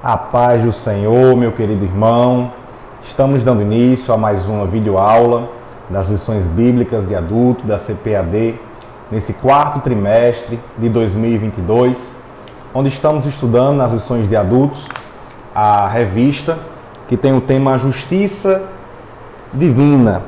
A paz do Senhor, meu querido irmão. Estamos dando início a mais uma videoaula das lições bíblicas de adulto da CPAD, nesse quarto trimestre de 2022, onde estamos estudando nas lições de adultos a revista que tem o tema Justiça Divina,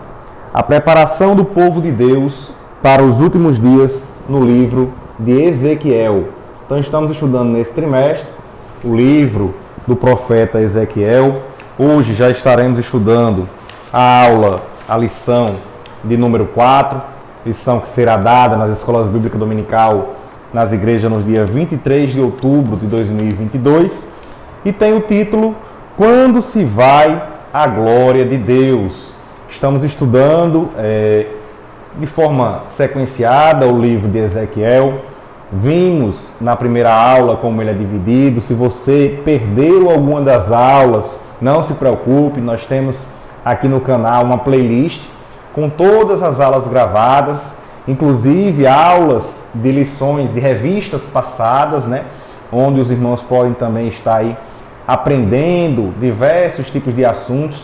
a preparação do povo de Deus para os últimos dias no livro de Ezequiel. Então estamos estudando nesse trimestre o livro do profeta Ezequiel. Hoje já estaremos estudando a lição de número 4, lição que será dada nas escolas bíblicas dominical nas igrejas no dia 23 de outubro de 2022 e tem o título Quando se vai a glória de Deus. Estamos estudando de forma sequenciada o livro de Ezequiel. Vimos na primeira aula como ele é dividido. Se você perdeu alguma das aulas, não se preocupe, nós temos aqui no canal uma playlist com todas as aulas gravadas, inclusive aulas de lições de revistas passadas, onde os irmãos podem também estar aí aprendendo diversos tipos de assuntos.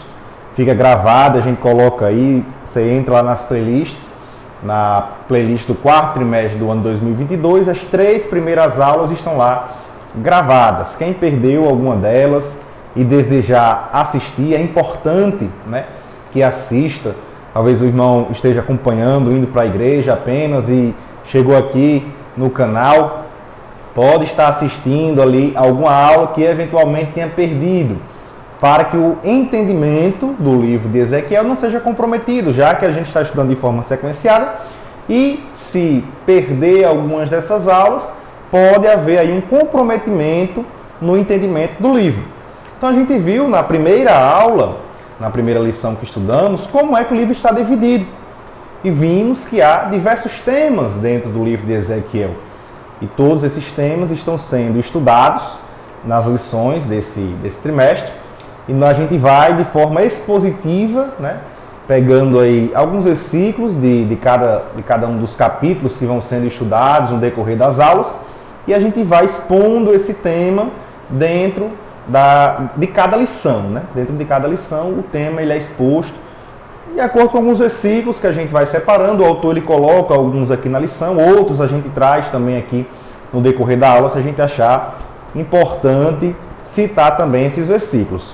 Fica gravado, a gente coloca aí, você entra lá nas playlists, na playlist do quarto trimestre do ano 2022, as 3 primeiras aulas estão lá gravadas. Quem perdeu alguma delas e desejar assistir, é importante que assista. Talvez o irmão esteja acompanhando, indo para a igreja apenas e chegou aqui no canal, pode estar assistindo ali alguma aula que eventualmente tenha perdido, para que o entendimento do livro de Ezequiel não seja comprometido, já que a gente está estudando de forma sequenciada, e se perder algumas dessas aulas, pode haver aí um comprometimento no entendimento do livro. Então a gente viu na primeira aula, na primeira lição que estudamos, como é que o livro está dividido. E vimos que há diversos temas dentro do livro de Ezequiel. E todos esses temas estão sendo estudados nas lições desse trimestre. E a gente vai de forma expositiva, pegando aí alguns versículos de cada um dos capítulos que vão sendo estudados no decorrer das aulas, e a gente vai expondo esse tema dentro de cada lição. Dentro de cada lição o tema ele é exposto de acordo com alguns versículos que a gente vai separando. O autor ele coloca alguns aqui na lição, outros a gente traz também aqui no decorrer da aula, se a gente achar importante citar também esses versículos.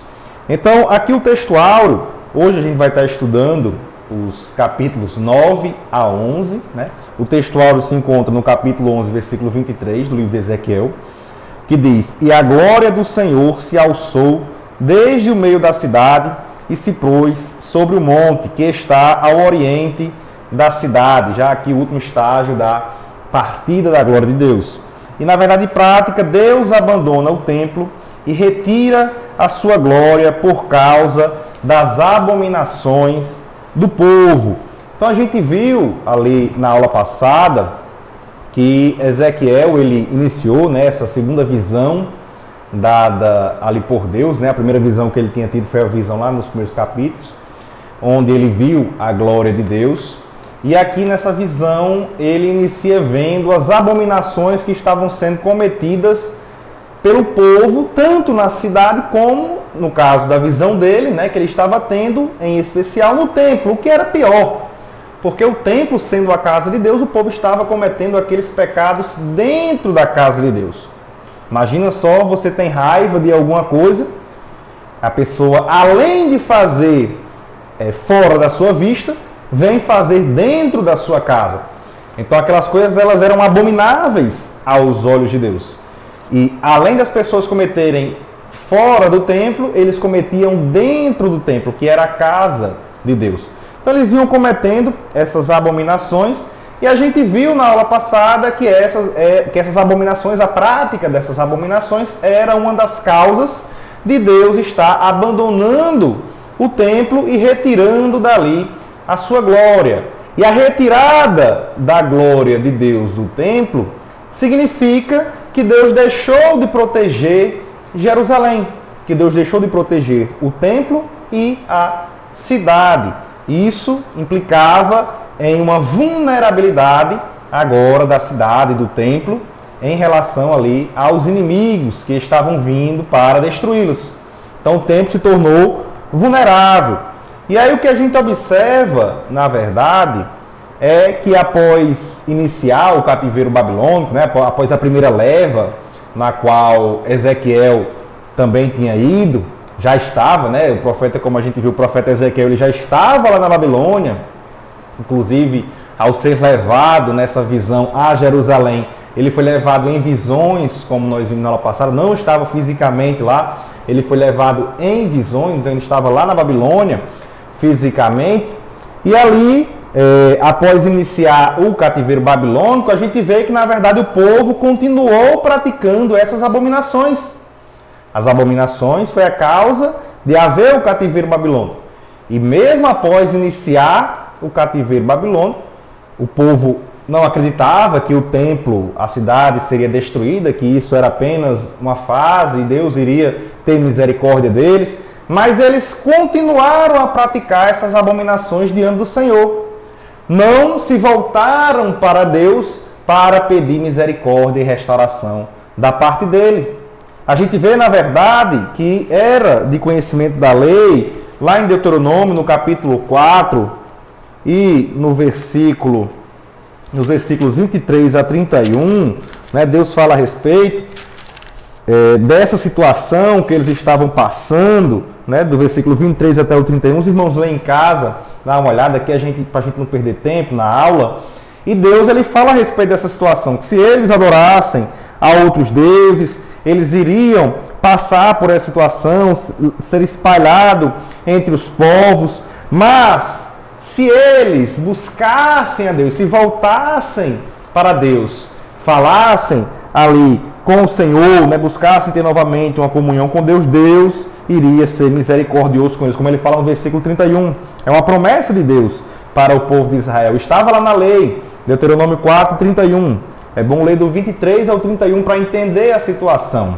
Então, aqui o textuário, hoje a gente vai estar estudando os capítulos 9 a 11. O textuário se encontra no capítulo 11, versículo 23 do livro de Ezequiel, que diz: E a glória do Senhor se alçou desde o meio da cidade e se pôs sobre o monte que está ao oriente da cidade. Já aqui o último estágio da partida da glória de Deus. E na verdade prática, Deus abandona o templo e retira a sua glória por causa das abominações do povo. Então a gente viu ali na aula passada que Ezequiel ele iniciou essa segunda visão dada ali por Deus. A primeira visão que ele tinha tido foi a visão lá nos primeiros capítulos, onde ele viu a glória de Deus. E aqui nessa visão ele inicia vendo as abominações que estavam sendo cometidas pelo povo, tanto na cidade como, no caso da visão dele, que ele estava tendo, em especial no templo, o que era pior. Porque o templo, sendo a casa de Deus, o povo estava cometendo aqueles pecados dentro da casa de Deus. Imagina só, você tem raiva de alguma coisa, a pessoa, além de fazer fora da sua vista, vem fazer dentro da sua casa. Então aquelas coisas elas eram abomináveis aos olhos de Deus. E além das pessoas cometerem fora do templo, eles cometiam dentro do templo, que era a casa de Deus. Então eles iam cometendo essas abominações, e a gente viu na aula passada que essas abominações, a prática dessas abominações, era uma das causas de Deus estar abandonando o templo e retirando dali a sua glória. E a retirada da glória de Deus do templo significa que Deus deixou de proteger Jerusalém, que Deus deixou de proteger o templo e a cidade. Isso implicava em uma vulnerabilidade agora da cidade, do templo, em relação ali aos inimigos que estavam vindo para destruí-los. Então o templo se tornou vulnerável. E aí o que a gente observa, na verdade, é que após iniciar o cativeiro babilônico, né, após a primeira leva, na qual Ezequiel também tinha ido, já estava, né, o profeta, como a gente viu, o profeta Ezequiel, ele já estava lá na Babilônia, inclusive ao ser levado nessa visão a Jerusalém, ele foi levado em visões, como nós vimos na aula passada, não estava fisicamente lá, ele foi levado em visões, então ele estava lá na Babilônia, fisicamente, e ali, após iniciar o cativeiro babilônico, a gente vê que, na verdade, o povo continuou praticando essas abominações. As abominações foi a causa de haver o cativeiro babilônico. E mesmo após iniciar o cativeiro babilônico, o povo não acreditava que o templo, a cidade seria destruída, que isso era apenas uma fase e Deus iria ter misericórdia deles, mas eles continuaram a praticar essas abominações diante do Senhor. Não se voltaram para Deus para pedir misericórdia e restauração da parte dele. A gente vê, na verdade, que era de conhecimento da lei, lá em Deuteronômio, no capítulo 4, e nos versículos 23 a 31, né, Deus fala a respeito dessa situação que eles estavam passando, né, do versículo 23 até o 31. Os irmãos leem em casa, dá uma olhada aqui, para a gente não perder tempo na aula. E Deus, ele fala a respeito dessa situação, que se eles adorassem a outros deuses, eles iriam passar por essa situação, ser espalhado entre os povos, mas se eles buscassem a Deus, se voltassem para Deus, falassem ali com o Senhor, né, buscassem ter novamente uma comunhão com Deus, Deus iria ser misericordioso com eles, como ele fala no versículo 31. É uma promessa de Deus para o povo de Israel. Estava lá na lei, Deuteronômio 4, 31. É bom ler do 23 ao 31 para entender a situação.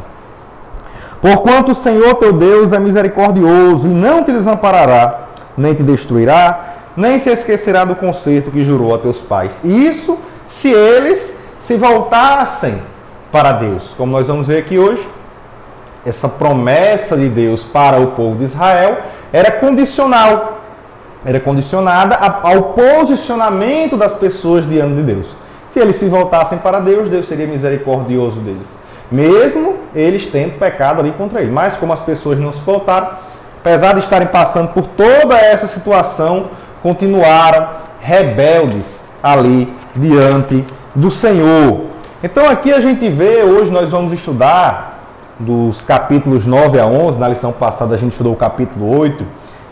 Porquanto o Senhor teu Deus é misericordioso e não te desamparará, nem te destruirá, nem se esquecerá do concerto que jurou a teus pais. Isso se eles se voltassem para Deus. Como nós vamos ver aqui hoje, essa promessa de Deus para o povo de Israel era condicional. Era condicionada ao posicionamento das pessoas diante de Deus. Se eles se voltassem para Deus, Deus seria misericordioso deles. Mesmo eles tendo pecado ali contra ele. Mas como as pessoas não se voltaram, apesar de estarem passando por toda essa situação, continuaram rebeldes ali diante do Senhor. Então aqui a gente vê, hoje nós vamos estudar dos capítulos 9 a 11, na lição passada a gente estudou o capítulo 8,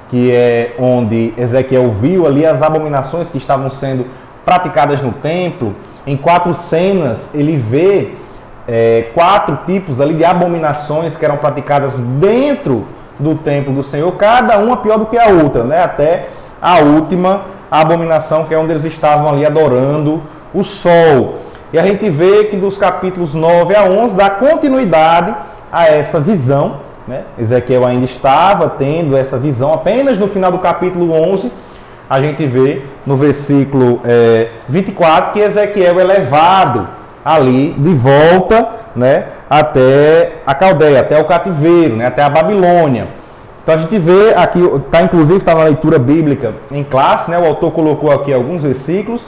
que é onde Ezequiel viu ali as abominações que estavam sendo praticadas no templo. Em 4 cenas ele vê 4 tipos ali de abominações que eram praticadas dentro do templo do Senhor, cada uma pior do que a outra, né? Até a última abominação, que é onde eles estavam ali adorando o sol. E a gente vê que dos capítulos 9 a 11 dá continuidade a essa visão, né? Ezequiel ainda estava tendo essa visão, apenas no final do capítulo 11, a gente vê no versículo 24 que Ezequiel é levado ali de volta, né, até a Caldeia, até o cativeiro, né, até a Babilônia. Então a gente vê aqui, inclusive está na leitura bíblica em classe, né, o autor colocou aqui alguns versículos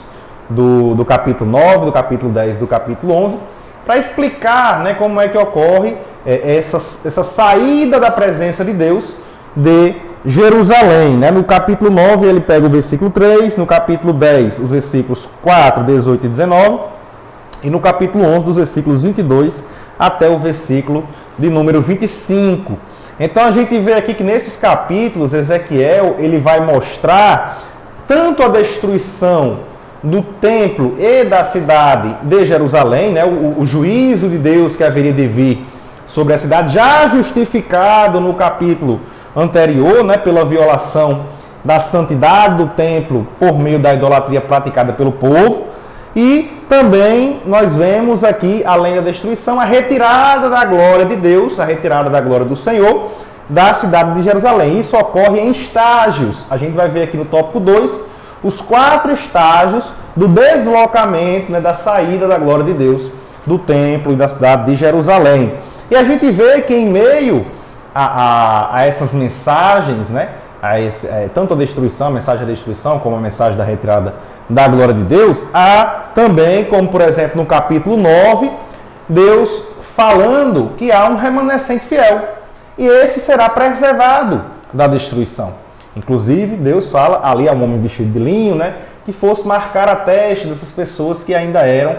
do capítulo 9, do capítulo 10 e do capítulo 11, para explicar, né, como é que ocorre essa saída da presença de Deus de Jerusalém, né? No capítulo 9 ele pega o versículo 3, no capítulo 10 os versículos 4, 18 e 19, e no capítulo 11 dos versículos 22 até o versículo de número 25. Então a gente vê aqui que nesses capítulos Ezequiel ele vai mostrar tanto a destruição do templo e da cidade de Jerusalém, né? O juízo de Deus que haveria de vir sobre a cidade, já justificado no capítulo anterior, né, pela violação da santidade do templo por meio da idolatria praticada pelo povo. E também nós vemos aqui, além da destruição, a retirada da glória de Deus, a retirada da glória do Senhor da cidade de Jerusalém. Isso ocorre em estágios. A gente vai ver aqui no tópico 2 os 4 estágios do deslocamento, né, da saída da glória de Deus do templo e da cidade de Jerusalém. E a gente vê que em meio a essas mensagens, né, tanto a destruição, a mensagem da destruição, como a mensagem da retirada da glória de Deus, há também, como por exemplo no capítulo 9, Deus falando que há um remanescente fiel. E esse será preservado da destruição. Inclusive, Deus fala ali a um homem vestido de linho, né, que fosse marcar a testa dessas pessoas que ainda eram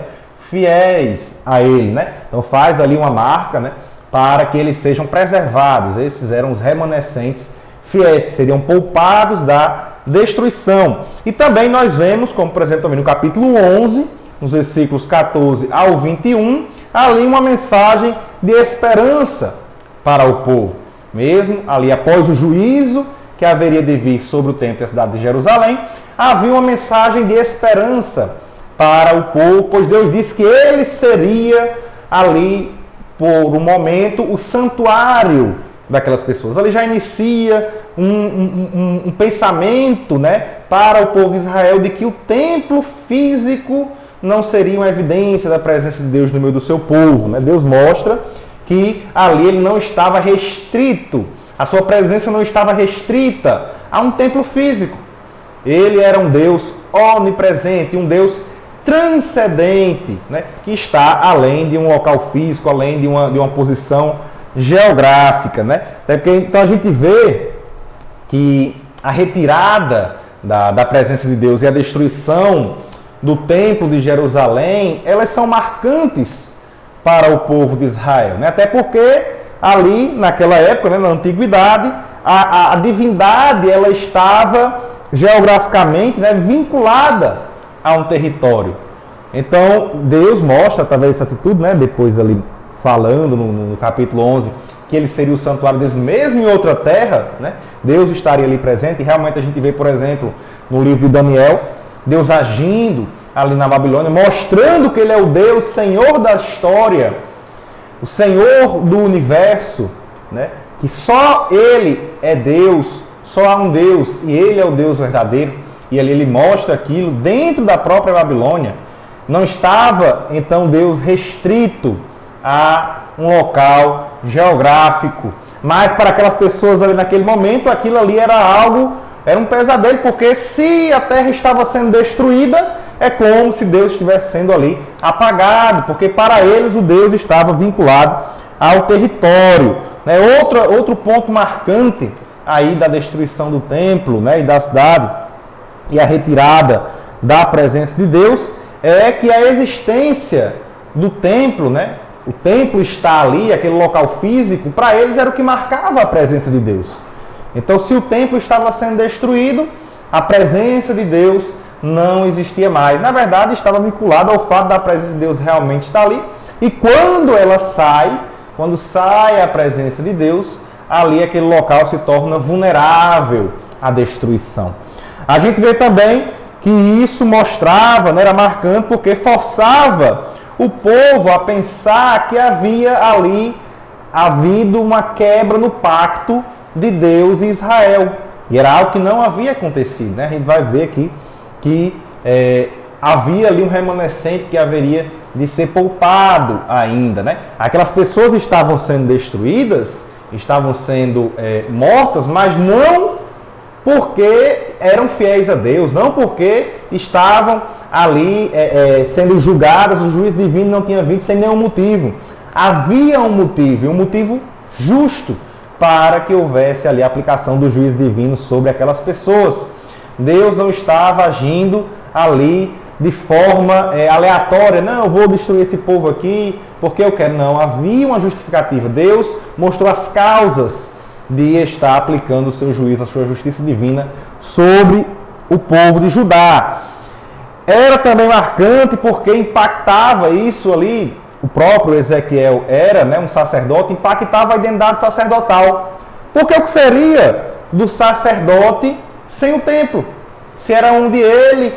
fiéis a Ele, né? Então faz ali uma marca, né, para que eles sejam preservados. Esses eram os remanescentes fiéis, que seriam poupados da destruição. E também nós vemos, como por exemplo também no capítulo 11, nos versículos 14 ao 21, ali uma mensagem de esperança para o povo. Mesmo ali após o juízo que haveria de vir sobre o templo e a cidade de Jerusalém, havia uma mensagem de esperança para o povo, pois Deus disse que ele seria ali, por um momento, o santuário daquelas pessoas. Ali já inicia um pensamento, né, para o povo de Israel de que o templo físico não seria uma evidência da presença de Deus no meio do seu povo, né? Deus mostra que ali ele não estava restrito, a sua presença não estava restrita a um templo físico. Ele era um Deus onipresente, um Deus transcendente, né, que está além de um local físico, além de uma posição geográfica, né? Até porque, então a gente vê que a retirada da presença de Deus e a destruição do templo de Jerusalém, elas são marcantes para o povo de Israel, né? Até porque ali naquela época, né, na antiguidade, a divindade ela estava geograficamente, né, vinculada a um território. Então Deus mostra através dessa atitude, né, depois ali falando no capítulo 11, que ele seria o santuário de Deus mesmo em outra terra, né? Deus estaria ali presente, e realmente a gente vê, por exemplo, no livro de Daniel, Deus agindo ali na Babilônia, mostrando que ele é o Deus, Senhor da história, o Senhor do universo, né? Que só ele é Deus, só há um Deus, e ele é o Deus verdadeiro, e ali ele mostra aquilo dentro da própria Babilônia. Não estava, então, Deus restrito a um local geográfico, mas para aquelas pessoas ali naquele momento, aquilo ali era um pesadelo, porque se a terra estava sendo destruída, é como se Deus estivesse sendo ali apagado, porque para eles o Deus estava vinculado ao território, né? Outro ponto marcante aí da destruição do templo, né, e da cidade, e a retirada da presença de Deus, é que a existência do templo, né, o templo está ali, aquele local físico, para eles era o que marcava a presença de Deus. Então, se o templo estava sendo destruído, a presença de Deus não existia mais. Na verdade, estava vinculado ao fato da presença de Deus realmente estar ali. E quando ela sai, quando sai a presença de Deus, ali aquele local se torna vulnerável à destruição. A gente vê também que isso mostrava, né, era marcante, porque forçava o povo a pensar que havia ali havido uma quebra no pacto de Deus e Israel. E era algo que não havia acontecido, né? A gente vai ver aqui que havia ali um remanescente que haveria de ser poupado ainda, né? Aquelas pessoas estavam sendo destruídas, estavam sendo mortas, mas não porque eram fiéis a Deus, não porque estavam ali sendo julgadas, o juízo divino não tinha vindo sem nenhum motivo. Havia um motivo, e um motivo justo, para que houvesse ali a aplicação do juízo divino sobre aquelas pessoas. Deus não estava agindo ali de forma aleatória. Não, eu vou destruir esse povo aqui porque eu quero. Não, havia uma justificativa. Deus mostrou as causas de estar aplicando o seu juízo, a sua justiça divina sobre o povo de Judá. Era também marcante porque impactava isso ali, o próprio Ezequiel era, né, um sacerdote, impactava a identidade sacerdotal. Porque o que seria do sacerdote sem o templo? Se era onde ele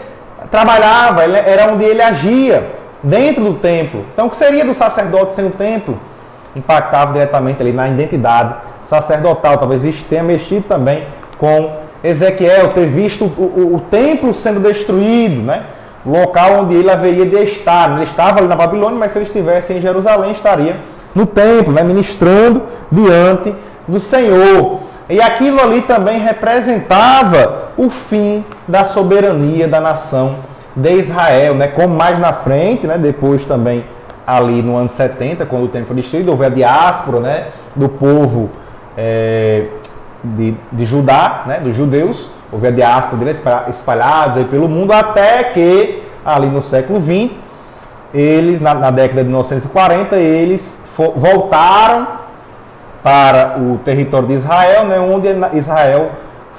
trabalhava, era onde ele agia, dentro do templo. Então o que seria do sacerdote sem o templo? Impactava diretamente ali na identidade sacerdotal. Talvez isso tenha mexido também com Ezequiel, ter visto o templo sendo destruído, né? local onde ele haveria de estar. Ele estava ali na Babilônia, mas se ele estivesse em Jerusalém, estaria no templo, né, ministrando diante do Senhor. E aquilo ali também representava o fim da soberania da nação de Israel, né? Como mais na frente, né? Depois também ali no ano 70, quando o templo foi destruído, houve a diáspora, né? Do povo de Judá, né? Dos judeus, houve a diáspora deles espalhados aí pelo mundo, até que ali no século XX, eles, na década de 1940, eles voltaram para o território de Israel, né, onde Israel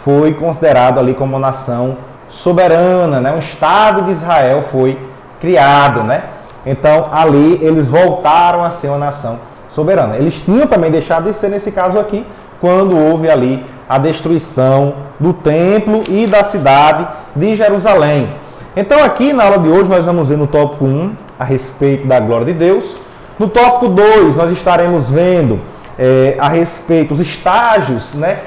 foi considerado ali como uma nação soberana, né, um Estado de Israel foi criado, né? Então ali eles voltaram a ser uma nação soberana. Eles tinham também deixado de ser nesse caso aqui, quando houve ali a destruição do templo e da cidade de Jerusalém. Então aqui na aula de hoje nós vamos ver no tópico 1 a respeito da glória de Deus. No tópico 2 nós estaremos vendo a respeito dos estágios, né,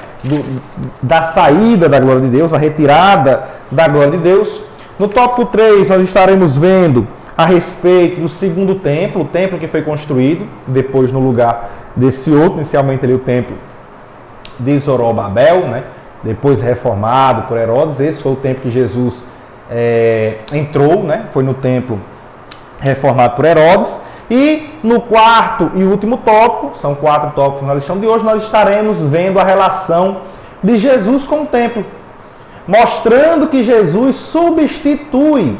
da saída da glória de Deus, a retirada da glória de Deus. No tópico 3 nós estaremos vendo a respeito do segundo templo, o templo que foi construído depois no lugar desse outro, inicialmente ali o templo de Zorobabel, né, depois reformado por Herodes. Esse foi o templo que Jesus entrou, né, foi no templo reformado por Herodes. E no quarto e último tópico, são 4 tópicos na lição de hoje, nós estaremos vendo a relação de Jesus com o templo, mostrando que Jesus substitui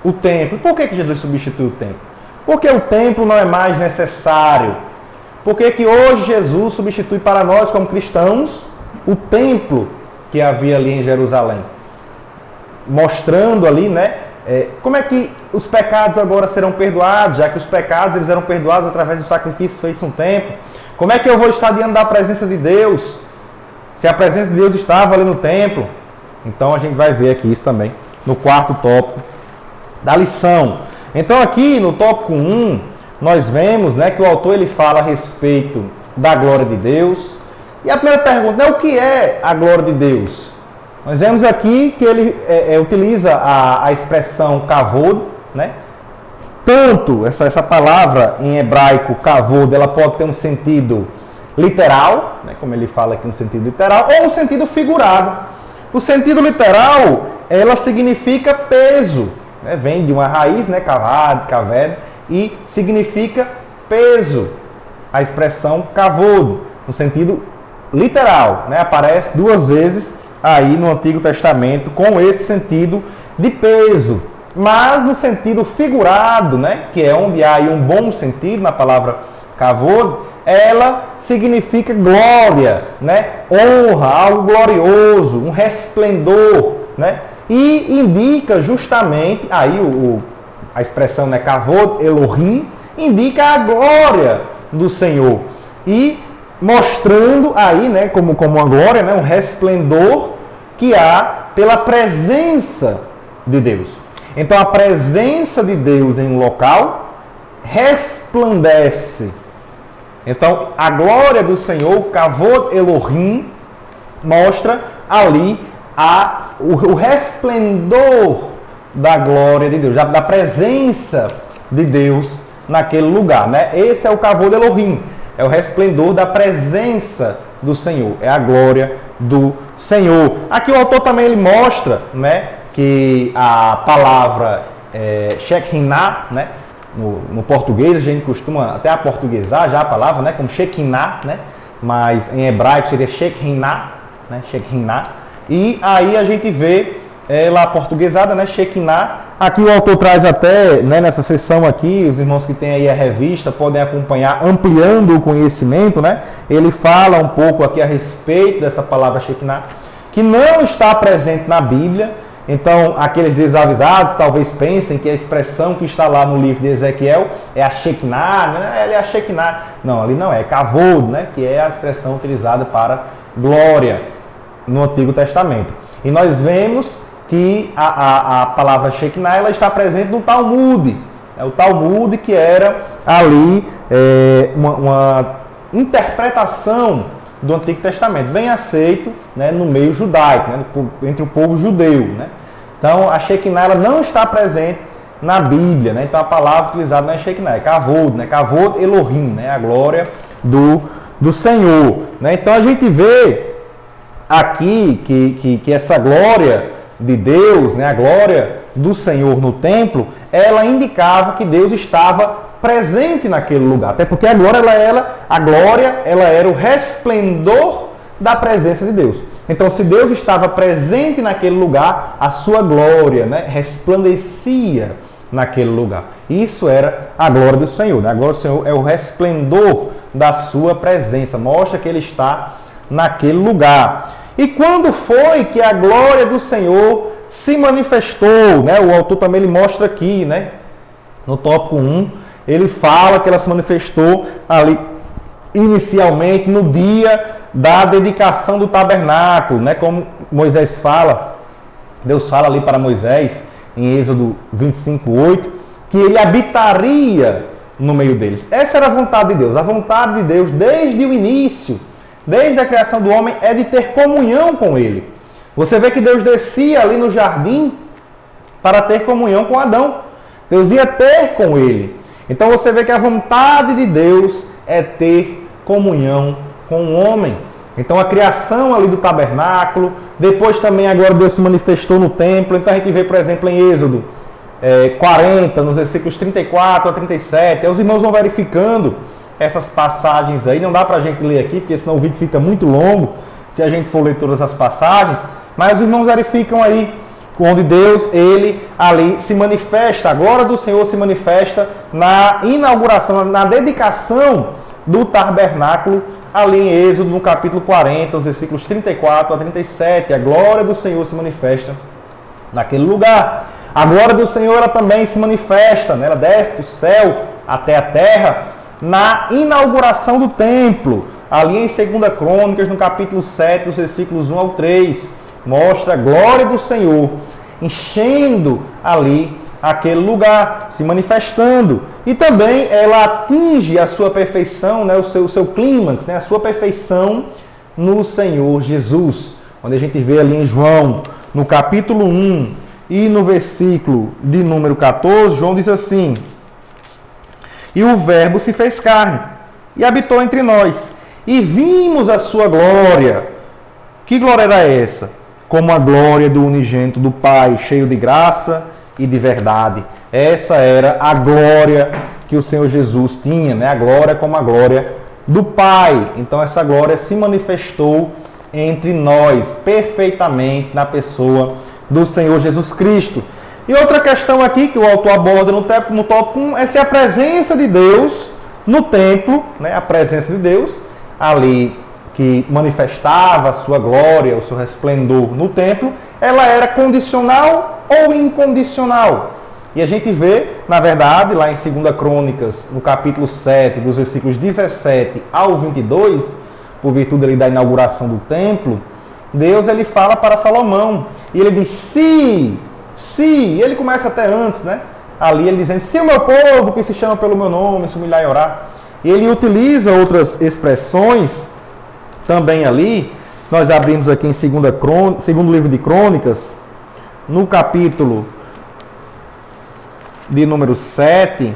o templo. Por que Jesus substitui o templo? Porque o templo não é mais necessário. Por que hoje Jesus substitui para nós, como cristãos, o templo que havia ali em Jerusalém? Mostrando ali, né? Como é que os pecados agora serão perdoados, já que os pecados eles eram perdoados através dos sacrifícios feitos no templo? Como é que eu vou estar diante da presença de Deus, se a presença de Deus estava ali no templo? Então a gente vai ver aqui isso também no quarto tópico da lição. Então aqui no tópico 1, nós vemos, né, que o autor ele fala a respeito da glória de Deus. E a primeira pergunta é: o que é a glória de Deus? Nós vemos aqui que ele utiliza a expressão kavod, né? Tanto essa palavra em hebraico, kavod, ela pode ter um sentido literal, né? Como ele fala aqui, um sentido literal, ou um sentido figurado. O sentido literal, ela significa peso, né? Vem de uma raiz, né? Kavad, kaved, e significa peso. A expressão kavod, no sentido literal, né? Aparece 2 vezes aí no Antigo Testamento com esse sentido de peso, mas no sentido figurado, né, que é onde há aí um bom sentido na palavra kavod, ela significa glória, né, honra, algo glorioso, um resplendor, né, e indica justamente aí a expressão, né, kavod Elohim, indica a glória do Senhor e mostrando aí, né, como uma glória, né, um resplendor que há pela presença de Deus. Então a presença de Deus em um local resplandece. Então a glória do Senhor, Kavod Elohim, mostra ali o resplendor da glória de Deus, da presença de Deus naquele lugar, né? Esse é o Kavod Elohim. É o resplendor da presença do Senhor. É a glória do Senhor. Aqui o autor também ele mostra, né, que a palavra Shekinah, né, no português a gente costuma até aportuguesar já a palavra, né, como Shekinah, né, mas em hebraico seria Shekinah, né, Shekinah. E aí a gente vê ela portuguesada, né, Shekinah. Aqui o autor traz até, né, nessa sessão aqui, os irmãos que têm aí a revista podem acompanhar, ampliando o conhecimento, né? Ele fala um pouco aqui a respeito dessa palavra Shekinah, que não está presente na Bíblia. Então, aqueles desavisados talvez pensem que a expressão que está lá no livro de Ezequiel é a Shekinah, né? Ela é a Shekinah. Não, ali não é, Kavod, né? Que é a expressão utilizada para glória no Antigo Testamento. E nós vemos que a palavra Shekinah ela está presente no Talmud. É o Talmud que era ali uma interpretação do Antigo Testamento, bem aceito, né, no meio judaico, né, entre o povo judeu. Né? Então a Shekinah ela não está presente na Bíblia, né? Então a palavra utilizada não é Shekinah, é Kavod, né? Kavod Elohim, né? A glória do Senhor, né? Então a gente vê aqui que essa glória de Deus, né? A glória do Senhor no templo, ela indicava que Deus estava presente naquele lugar, até porque a glória ela era o resplendor da presença de Deus. Então, se Deus estava presente naquele lugar, a sua glória, né, resplandecia naquele lugar. Isso era a glória do Senhor, né? A glória do Senhor é o resplendor da sua presença, mostra que Ele está naquele lugar. E quando foi que a glória do Senhor se manifestou, né? O autor também ele mostra aqui, né? No tópico 1, ele fala que ela se manifestou ali inicialmente no dia da dedicação do tabernáculo, né? Como Moisés fala, Deus fala ali para Moisés, em Êxodo 25:8, que ele habitaria no meio deles. Essa era a vontade de Deus. A vontade de Deus, desde o início, desde a criação do homem, é de ter comunhão com Ele. Você vê que Deus descia ali no jardim para ter comunhão com Adão. Deus ia ter com ele. Então você vê que a vontade de Deus é ter comunhão com o homem. Então a criação ali do tabernáculo, depois também agora Deus se manifestou no templo. Então a gente vê, por exemplo, em Êxodo 40, nos versículos 34 a 37. Aí os irmãos vão verificando essas passagens aí. Não dá para a gente ler aqui, porque senão o vídeo fica muito longo, se a gente for ler todas as passagens. Mas os irmãos verificam aí, onde Deus, ele ali se manifesta, a glória do Senhor se manifesta na inauguração, na dedicação do tabernáculo, ali em Êxodo, no capítulo 40, os versículos 34 a 37. A glória do Senhor se manifesta naquele lugar. A glória do Senhor, ela também se manifesta, né? Ela desce do céu até a terra, na inauguração do templo, ali em 2 Crônicas, no capítulo 7, os versículos 1 ao 3. Mostra a glória do Senhor enchendo ali aquele lugar, se manifestando. E também ela atinge a sua perfeição, né, o seu clímax, né, a sua perfeição no Senhor Jesus. Onde a gente vê ali em João, no capítulo 1 e no versículo de número 14, João diz assim: "E o Verbo se fez carne e habitou entre nós, e vimos a sua glória." Que glória era essa? Como a glória do unigênito do Pai, cheio de graça e de verdade. Essa era a glória que o Senhor Jesus tinha, né? A glória como a glória do Pai. Então essa glória se manifestou entre nós perfeitamente na pessoa do Senhor Jesus Cristo. E outra questão aqui que o autor aborda no tópico 1 é se a presença de Deus no templo, né? A presença de Deus ali que manifestava a sua glória, o seu resplendor no templo, ela era condicional ou incondicional. E a gente vê, na verdade, lá em 2 Crônicas, no capítulo 7, dos versículos 17 ao 22, por virtude ali da inauguração do templo, Deus ele fala para Salomão, e ele diz, se, e ele começa até antes, né? Ali ele dizendo, se o meu povo que se chama pelo meu nome se humilhar e orar. E ele utiliza outras expressões também ali. Se nós abrimos aqui em segundo livro de Crônicas, no capítulo de número 7,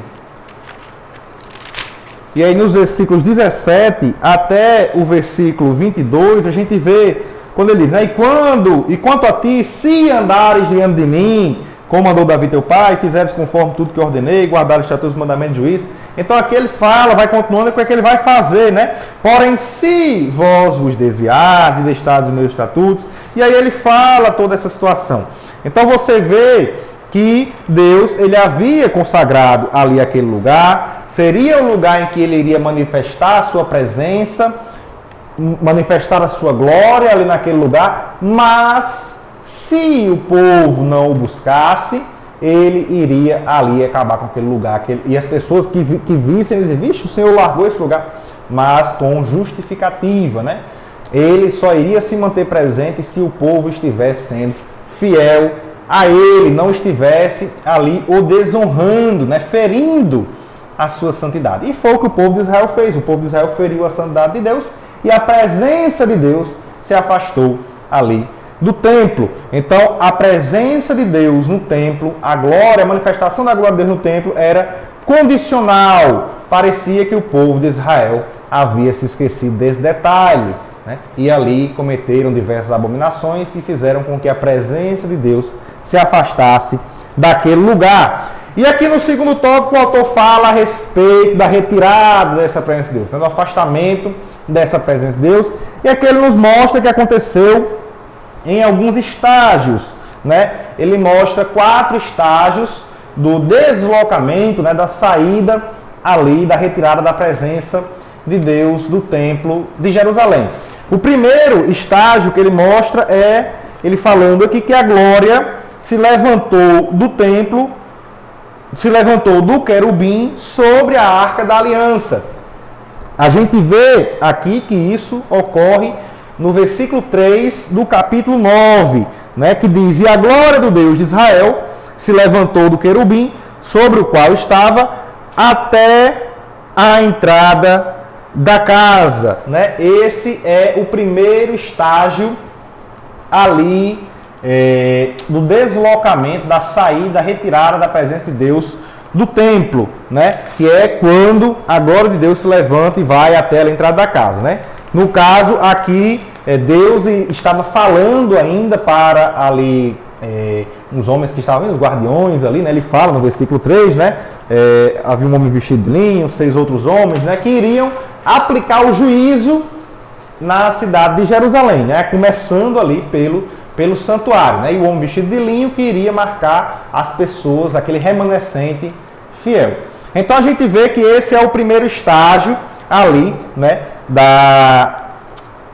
e aí nos versículos 17 até o versículo 22, a gente vê quando ele diz, né, e quanto a ti, se andares diante de mim, como mandou Davi teu pai, fizeres conforme tudo que ordenei, guardares os estatutos, mandamentos e juízes. Então aqui ele fala, vai continuando com o que ele vai fazer, né? Porém, se vós vos desviardes e deixardes os meus estatutos, e aí ele fala toda essa situação. Então você vê que Deus, ele havia consagrado ali aquele lugar, seria o lugar em que ele iria manifestar a sua presença, manifestar a sua glória ali naquele lugar, mas se o povo não o buscasse, ele iria ali acabar com aquele lugar. E as pessoas que vissem, eles diziam, vixe, o Senhor largou esse lugar, mas com justificativa, né? Ele só iria se manter presente se o povo estivesse sendo fiel a ele, não estivesse ali o desonrando, né? Ferindo a sua santidade. E foi o que o povo de Israel fez. O povo de Israel feriu a santidade de Deus e a presença de Deus se afastou ali do templo. Então, a presença de Deus no templo, a glória, a manifestação da glória de Deus no templo era condicional. Parecia que o povo de Israel havia se esquecido desse detalhe, né? E ali cometeram diversas abominações e fizeram com que a presença de Deus se afastasse daquele lugar. E aqui no segundo tópico o autor fala a respeito da retirada dessa presença de Deus, do afastamento dessa presença de Deus. E aqui ele nos mostra que aconteceu em alguns estágios, né? Ele mostra 4 estágios do deslocamento, né? Da saída ali, da retirada da presença de Deus do templo de Jerusalém. O primeiro estágio que ele mostra é ele falando aqui que a glória se levantou do templo, se levantou do querubim sobre a arca da aliança. A gente vê aqui que isso ocorre no versículo 3 do capítulo 9, né, que diz: e a glória do Deus de Israel se levantou do querubim sobre o qual estava até a entrada da casa, né? Esse é o primeiro estágio ali do deslocamento, da saída, da retirada da presença de Deus do templo, né? Que é quando a glória de Deus se levanta e vai até a entrada da casa, né? No caso aqui, Deus estava falando ainda para ali os homens que estavam, os guardiões ali, né? Ele fala no versículo 3, né? Havia um homem vestido de linho, 6 outros homens, né? Que iriam aplicar o juízo na cidade de Jerusalém, né? Começando ali pelo santuário, né? E o homem vestido de linho que iria marcar as pessoas, aquele remanescente fiel. Então a gente vê que esse é o primeiro estágio ali, né?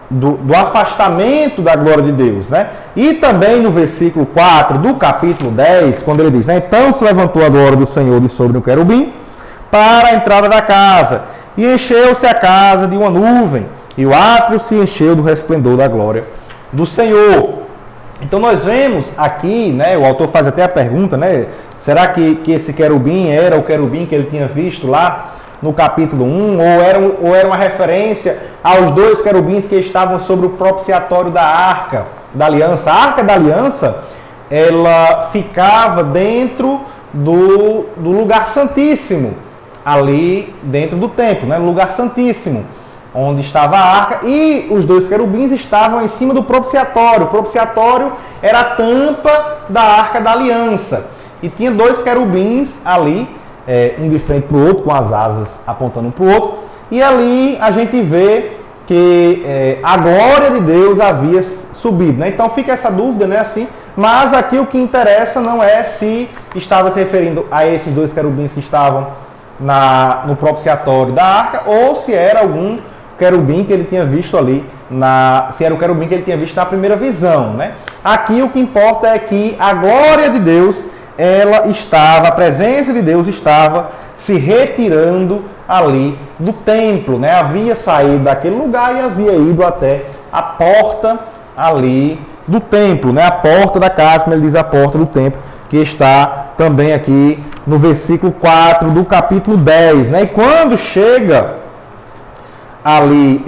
Do afastamento da glória de Deus, né? E também no versículo 4 do capítulo 10, quando ele diz, né? Então se levantou a glória do Senhor de sobre o querubim para a entrada da casa, e encheu-se a casa de uma nuvem, e o átrio se encheu do resplendor da glória do Senhor. Então nós vemos aqui, né? O autor faz até a pergunta, né? Será que esse querubim era o querubim que ele tinha visto lá no capítulo 1, ou era uma referência aos 2 querubins que estavam sobre o propiciatório da Arca da Aliança? A Arca da Aliança, ela ficava dentro do lugar santíssimo, ali dentro do templo, né? No lugar santíssimo, onde estava a arca, e os 2 querubins estavam em cima do propiciatório. O propiciatório era a tampa da Arca da Aliança, e tinha 2 querubins ali, um de frente para o outro, com as asas apontando para o outro, e ali a gente vê que a glória de Deus havia subido, né? Então fica essa dúvida, né, assim, mas aqui o que interessa não é se estava se referindo a esses 2 querubins que estavam no propiciatório da arca, ou se era algum querubim que ele tinha visto ali, se era o querubim que ele tinha visto na primeira visão, né? Aqui o que importa é que a glória de Deus, a presença de Deus estava se retirando ali do templo, né? Havia saído daquele lugar e havia ido até a porta ali do templo, né? A porta da casa, como ele diz, a porta do templo, que está também aqui no versículo 4 do capítulo 10, né? E quando chega ali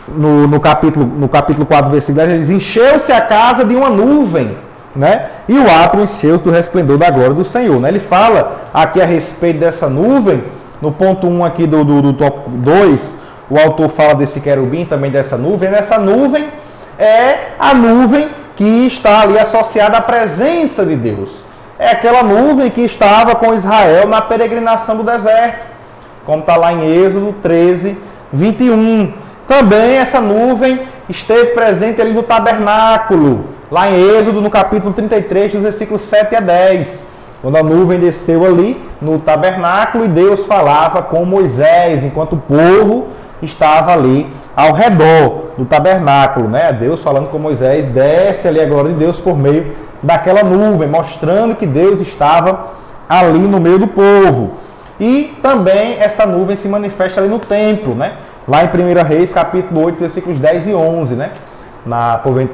no capítulo 4, versículo 10, ele diz: encheu-se a casa de uma nuvem, né? E o átrio encheu-se do resplendor da glória do Senhor, né? Ele fala aqui a respeito dessa nuvem, no ponto 1 aqui do tópico 2, o autor fala desse querubim, também dessa nuvem. Essa nuvem é a nuvem que está ali associada à presença de Deus. É aquela nuvem que estava com Israel na peregrinação do deserto, como está lá em Êxodo 13, 21. Também essa nuvem esteve presente ali no tabernáculo, lá em Êxodo, no capítulo 33, dos versículos 7 a 10. Quando a nuvem desceu ali no tabernáculo e Deus falava com Moisés, enquanto o povo estava ali ao redor do tabernáculo, né? Deus falando com Moisés, desce ali a glória de Deus por meio daquela nuvem, mostrando que Deus estava ali no meio do povo. E também essa nuvem se manifesta ali no templo, né? Lá em 1 Reis, capítulo 8, versículos 10 e 11, né?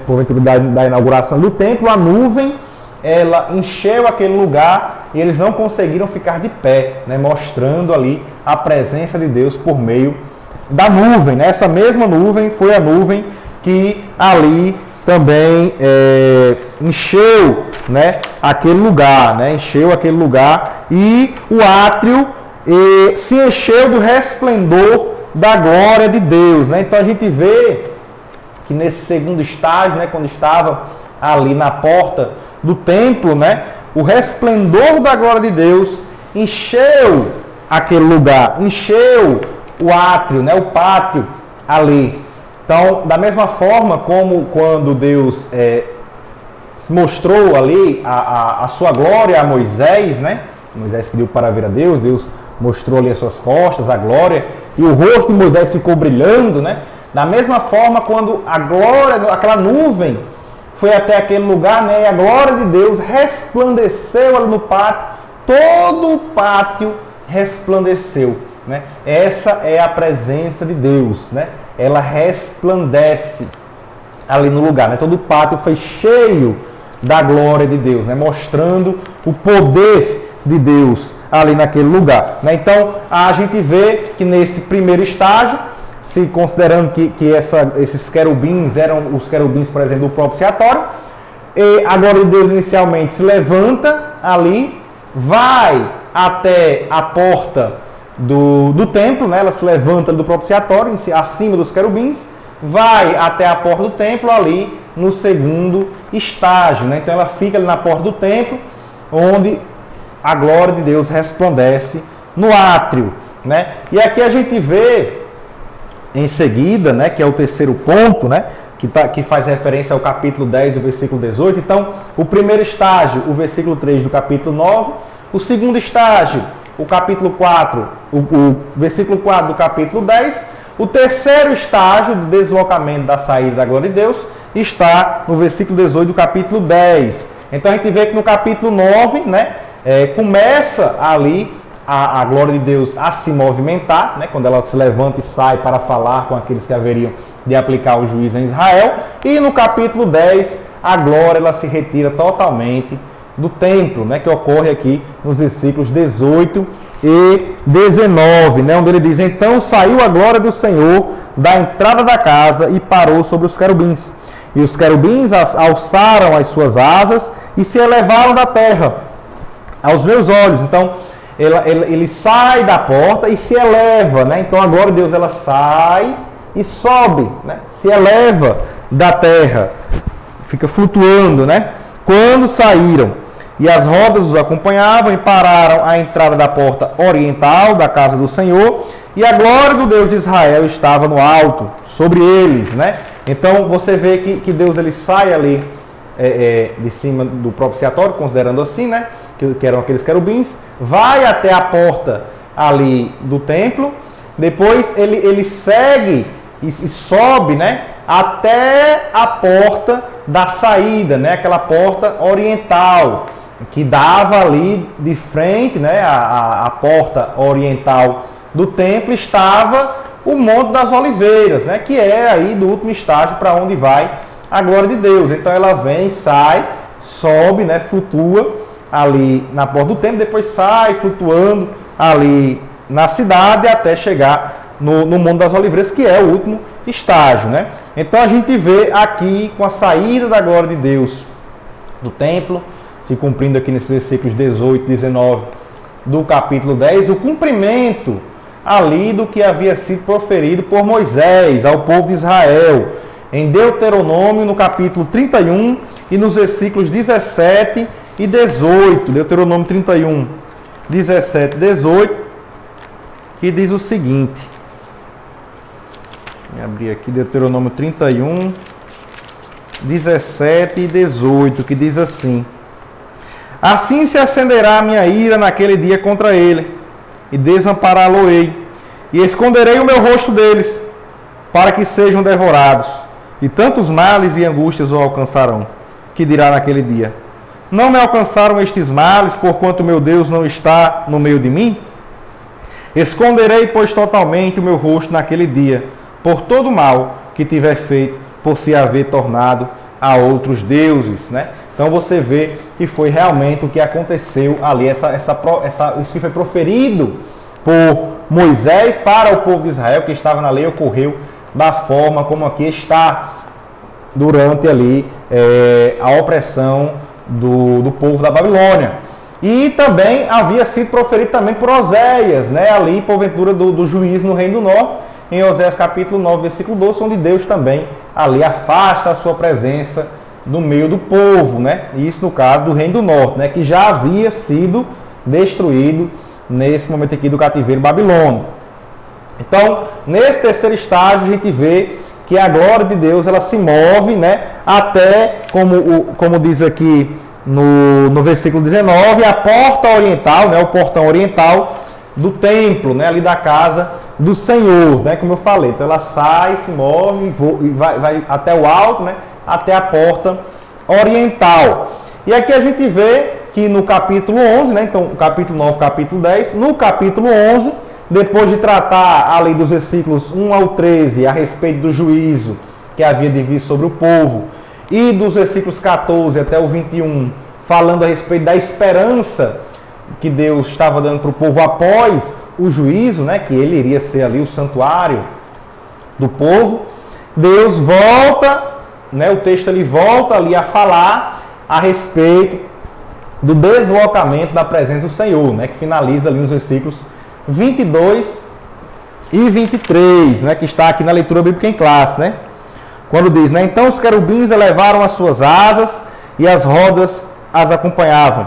Porventura da inauguração do templo, a nuvem, ela encheu aquele lugar e eles não conseguiram ficar de pé, né? Mostrando ali a presença de Deus por meio da nuvem, né? Essa mesma nuvem foi a nuvem que ali também encheu, né, aquele lugar, né, encheu aquele lugar, e o átrio se encheu do resplendor da glória de Deus, né? Então a gente vê que nesse segundo estágio, né, quando estava ali na porta do templo, né, o resplendor da glória de Deus encheu aquele lugar, encheu o átrio, né, o pátio ali. Então, da mesma forma como quando Deus mostrou ali a sua glória a Moisés, né? Moisés pediu para ver a Deus, Deus mostrou ali as suas costas, a glória, e o rosto de Moisés ficou brilhando, né? Da mesma forma, quando a glória, aquela nuvem, foi até aquele lugar, né? E a glória de Deus resplandeceu ali no pátio, todo o pátio resplandeceu, né? Essa é a presença de Deus, né? Ela resplandece ali no lugar, né? Todo o pátio foi cheio da glória de Deus, né? Mostrando o poder de Deus ali naquele lugar, né? Então a gente vê que nesse primeiro estágio, se considerando que esses querubins eram os querubins, por exemplo, do propiciatório, e a glória de Deus inicialmente se levanta ali, vai até a porta do templo, né? Ela se levanta do propiciatório, acima dos querubins, vai até a porta do templo ali no segundo estágio, né? Então ela fica ali na porta do templo, onde a glória de Deus resplandece no átrio, né? E aqui a gente vê em seguida, né, que é o terceiro ponto, né, que faz referência ao capítulo 10, o versículo 18. Então, o primeiro estágio, o versículo 3 do capítulo 9, o segundo estágio, o capítulo 4, o versículo 4 do capítulo 10, o terceiro estágio do deslocamento da saída da glória de Deus está no versículo 18 do capítulo 10. Então a gente vê que no capítulo 9, né, começa ali a glória de Deus a se movimentar, né, quando ela se levanta e sai para falar com aqueles que haveriam de aplicar o juízo em Israel. E no capítulo 10, a glória ela se retira totalmente do templo, né, que ocorre aqui nos versículos 18 e 19, né, onde ele diz: então saiu a glória do Senhor da entrada da casa e parou sobre os querubins. E os querubins alçaram as suas asas e se elevaram da terra aos meus olhos. Então ele sai da porta e se eleva, né? Então a glória de Deus ela sai e sobe, né? Se eleva da terra, fica flutuando, né? Quando saíram e as rodas os acompanhavam e pararam à entrada da porta oriental da casa do Senhor, e a glória do Deus de Israel estava no alto sobre eles, né? Então você vê que Deus ele sai ali de cima do propiciatório, considerando assim, né? Que eram aqueles querubins, vai até a porta ali do templo, depois ele segue e sobe, né, até a porta da saída, né, aquela porta oriental, que dava ali de frente, né, a porta oriental do templo, estava o Monte das Oliveiras, né, que é aí do último estágio para onde vai a glória de Deus. Então ela vem, sai, sobe, né, flutua ali na porta do templo, depois sai flutuando ali na cidade até chegar no Monte das Oliveiras, que é o último estágio, né? Então a gente vê aqui com a saída da glória de Deus do templo, se cumprindo aqui nesses versículos 18 e 19 do capítulo 10, o cumprimento ali do que havia sido proferido por Moisés ao povo de Israel, em Deuteronômio, no capítulo 31 e nos versículos 17 e 18, Deuteronômio 31, 17 e 18, que diz o seguinte, deixa eu abrir aqui, Deuteronômio 31, 17 e 18, que diz assim: assim se acenderá a minha ira naquele dia contra ele, e desampará-lo-ei, e esconderei o meu rosto deles, para que sejam devorados, e tantos males e angústias o alcançarão, que dirá naquele dia: não me alcançaram estes males, porquanto meu Deus não está no meio de mim? Esconderei, pois, totalmente o meu rosto naquele dia, por todo o mal que tiver feito, por se haver tornado a outros deuses, né? Então você vê que foi realmente o que aconteceu ali, isso que foi proferido por Moisés para o povo de Israel, que estava na lei, ocorreu da forma como aqui está durante ali a opressão do povo da Babilônia. E também havia sido proferido também por Oséias, né, ali porventura do juízo no Reino do Norte, em Oséias capítulo 9, versículo 12, onde Deus também ali afasta a sua presença do meio do povo, né? Isso no caso do Reino do Norte, né, que já havia sido destruído nesse momento aqui do cativeiro babilônico. Então, nesse terceiro estágio, a gente vê que a glória de Deus ela se move, né, até, como diz aqui no versículo 19, a porta oriental, né, o portão oriental do templo, né, ali da casa do Senhor, né, como eu falei. Então ela sai, se move e vai até o alto, né, até a porta oriental. E aqui a gente vê que no capítulo 11, né, então capítulo 9, capítulo 10, no capítulo 11, depois de tratar ali dos versículos 1 ao 13 a respeito do juízo que havia de vir sobre o povo, e dos versículos 14 até o 21, falando a respeito da esperança que Deus estava dando para o povo após o juízo, né, que ele iria ser ali o santuário do povo, Deus volta, né, o texto ele volta ali a falar a respeito do deslocamento da presença do Senhor, né, que finaliza ali nos versículos 22 e 23, né, que está aqui na leitura bíblica em classe, né? Quando diz, né, então os querubins elevaram as suas asas e as rodas as acompanhavam.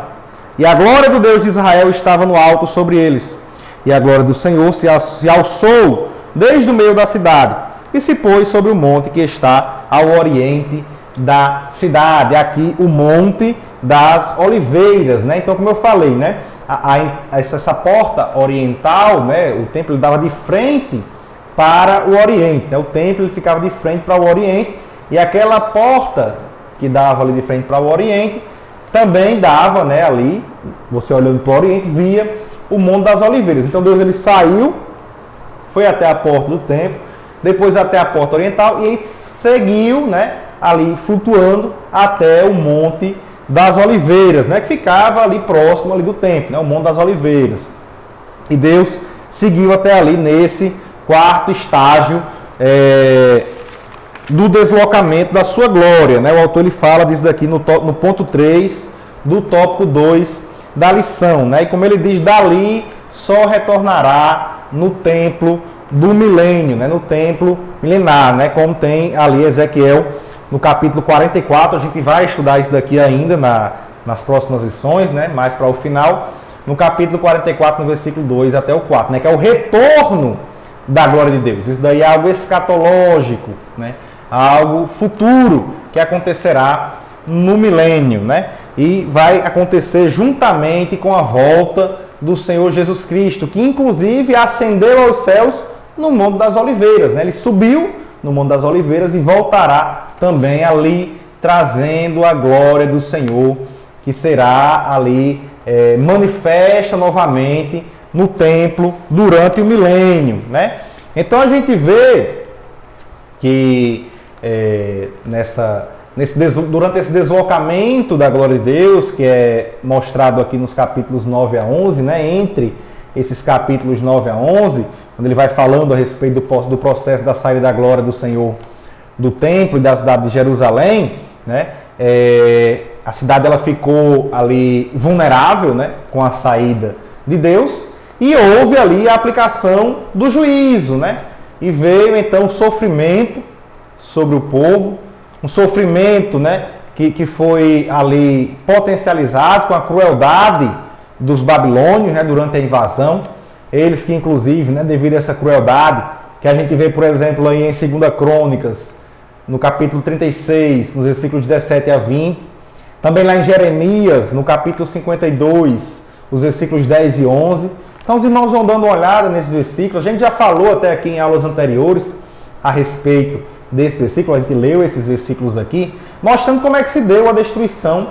E a glória do Deus de Israel estava no alto sobre eles. E a glória do Senhor se alçou desde o meio da cidade e se pôs sobre o monte que está ao oriente da cidade. Aqui o monte das oliveiras, né? Então, como eu falei, né, essa porta oriental, né, o templo dava de frente para o oriente, né? O templo ele ficava de frente para o oriente, e aquela porta que dava ali de frente para o oriente também dava, né, ali, você olhando para o oriente, via o Monte das Oliveiras. Então Deus ele saiu, foi até a porta do templo, depois até a porta oriental e seguiu, né, ali flutuando até o Monte das Oliveiras, né, que ficava ali próximo ali do templo, né, o Monte das Oliveiras. E Deus seguiu até ali nesse quarto estágio do deslocamento da sua glória, né? O autor ele fala disso daqui no ponto 3 do tópico 2 da lição, né? E como ele diz, dali só retornará no templo do milênio, né? No templo milenar, né? Como tem ali Ezequiel no capítulo 44, a gente vai estudar isso daqui ainda nas próximas lições, né? Mais para o final, no capítulo 44, no versículo 2 até o 4, né? Que é o retorno da glória de Deus. Isso daí é algo escatológico, né? Algo futuro que acontecerá no milênio, né? E vai acontecer juntamente com a volta do Senhor Jesus Cristo, que inclusive ascendeu aos céus no Monte das Oliveiras, né? Ele subiu no Monte das Oliveiras e voltará também ali, trazendo a glória do Senhor, que será ali manifesta novamente no templo durante o milênio, né? Então a gente vê que durante esse deslocamento da glória de Deus, que é mostrado aqui nos capítulos 9 a 11, né? Entre esses capítulos 9 a 11, quando ele vai falando a respeito do processo da saída da glória do Senhor do templo e da cidade de Jerusalém, né? A cidade ela ficou ali vulnerável, né? Com a saída de Deus, e houve ali a aplicação do juízo, né? E veio então o sofrimento sobre o povo, um sofrimento, né? Que foi ali potencializado com a crueldade dos babilônios, né? Durante a invasão. Eles que inclusive, né? Devido a essa crueldade, que a gente vê, por exemplo, aí em 2 Crônicas, no capítulo 36, nos versículos 17 a 20. Também lá em Jeremias, no capítulo 52, os versículos 10 e 11. Então os irmãos vão dando uma olhada nesses versículos. A gente já falou até aqui em aulas anteriores a respeito desse versículo. A gente leu esses versículos aqui, mostrando como é que se deu a destruição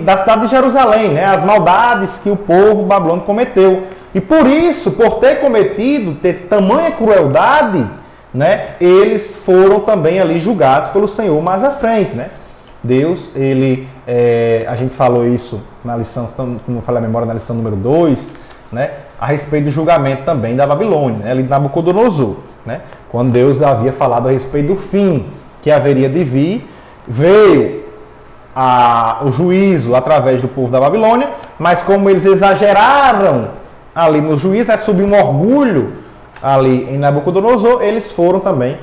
da cidade de Jerusalém, né? As maldades que o povo babilônico cometeu. E por isso, por ter tamanha crueldade, né? Eles foram também ali julgados pelo Senhor mais à frente, né? Deus, a gente falou isso na lição, se não falei a memória, na lição número 2, né, a respeito do julgamento também da Babilônia, né, ali de Nabucodonosor, né, quando Deus havia falado a respeito do fim que haveria de vir, veio o juízo através do povo da Babilônia, mas como eles exageraram ali no juízo, né, subiu um orgulho ali em Nabucodonosor, eles foram também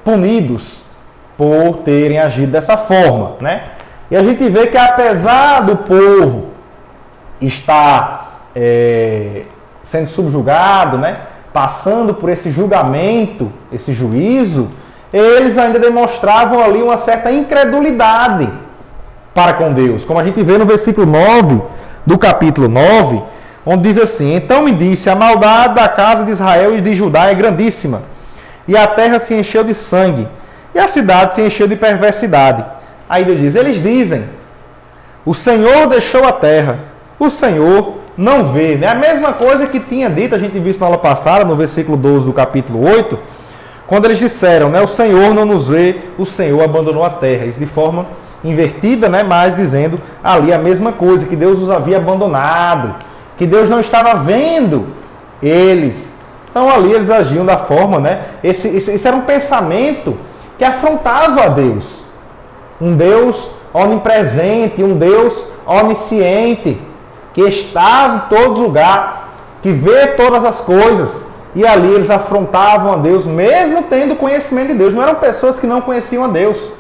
punidos por terem agido dessa forma, né? E a gente vê que apesar do povo estar sendo subjugado, né, passando por esse julgamento, esse juízo, eles ainda demonstravam ali uma certa incredulidade para com Deus. Como a gente vê no versículo 9 do capítulo 9, onde diz assim: então me disse, a maldade da casa de Israel e de Judá é grandíssima, e a terra se encheu de sangue, e a cidade se encheu de perversidade. Aí Deus diz, eles dizem, o Senhor deixou a terra, o Senhor não vê. É a mesma coisa que tinha dito, a gente viu isso na aula passada, no versículo 12 do capítulo 8, quando eles disseram, né, o Senhor não nos vê, o Senhor abandonou a terra. Isso de forma invertida, né, mas dizendo ali a mesma coisa, que Deus os havia abandonado, que Deus não estava vendo eles. Então ali eles agiam da forma, né, esse era um pensamento que afrontava a Deus. Um Deus onipresente, um Deus onisciente, que está em todo lugar, que vê todas as coisas. E ali eles afrontavam a Deus, mesmo tendo conhecimento de Deus. Não eram pessoas que não conheciam a Deus.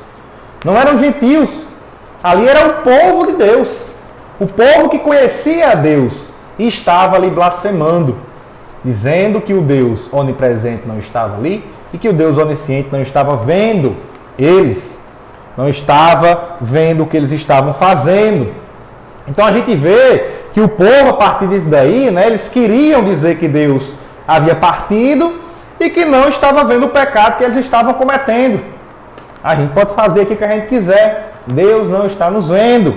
Não eram gentios. Ali era o povo de Deus. O povo que conhecia a Deus e estava ali blasfemando, dizendo que o Deus onipresente não estava ali e que o Deus onisciente não estava vendo eles. Não estava vendo o que eles estavam fazendo. Então a gente vê que o povo, a partir disso daí, né, eles queriam dizer que Deus havia partido e que não estava vendo o pecado que eles estavam cometendo. A gente pode fazer aqui o que a gente quiser, Deus não está nos vendo.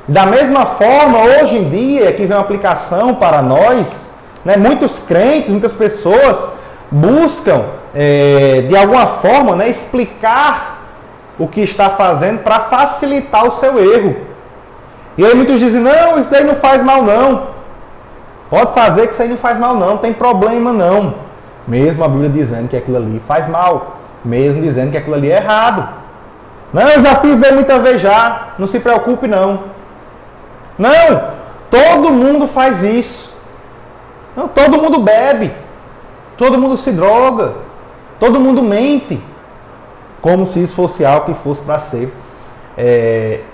Da mesma forma, hoje em dia, que vem uma aplicação para nós, né, muitos crentes, muitas pessoas buscam, de alguma forma, né, explicar o que está fazendo para facilitar o seu erro. E aí muitos dizem, não, isso daí não faz mal não. Pode fazer que isso aí não faz mal não, não tem problema não. Mesmo a Bíblia dizendo que aquilo ali faz mal. Mesmo dizendo que aquilo ali é errado. Não, eu já fiz bem muita vez já, não se preocupe não. Não, todo mundo faz isso. Não, todo mundo bebe. Todo mundo se droga. Todo mundo mente. Como se isso fosse algo que fosse para ser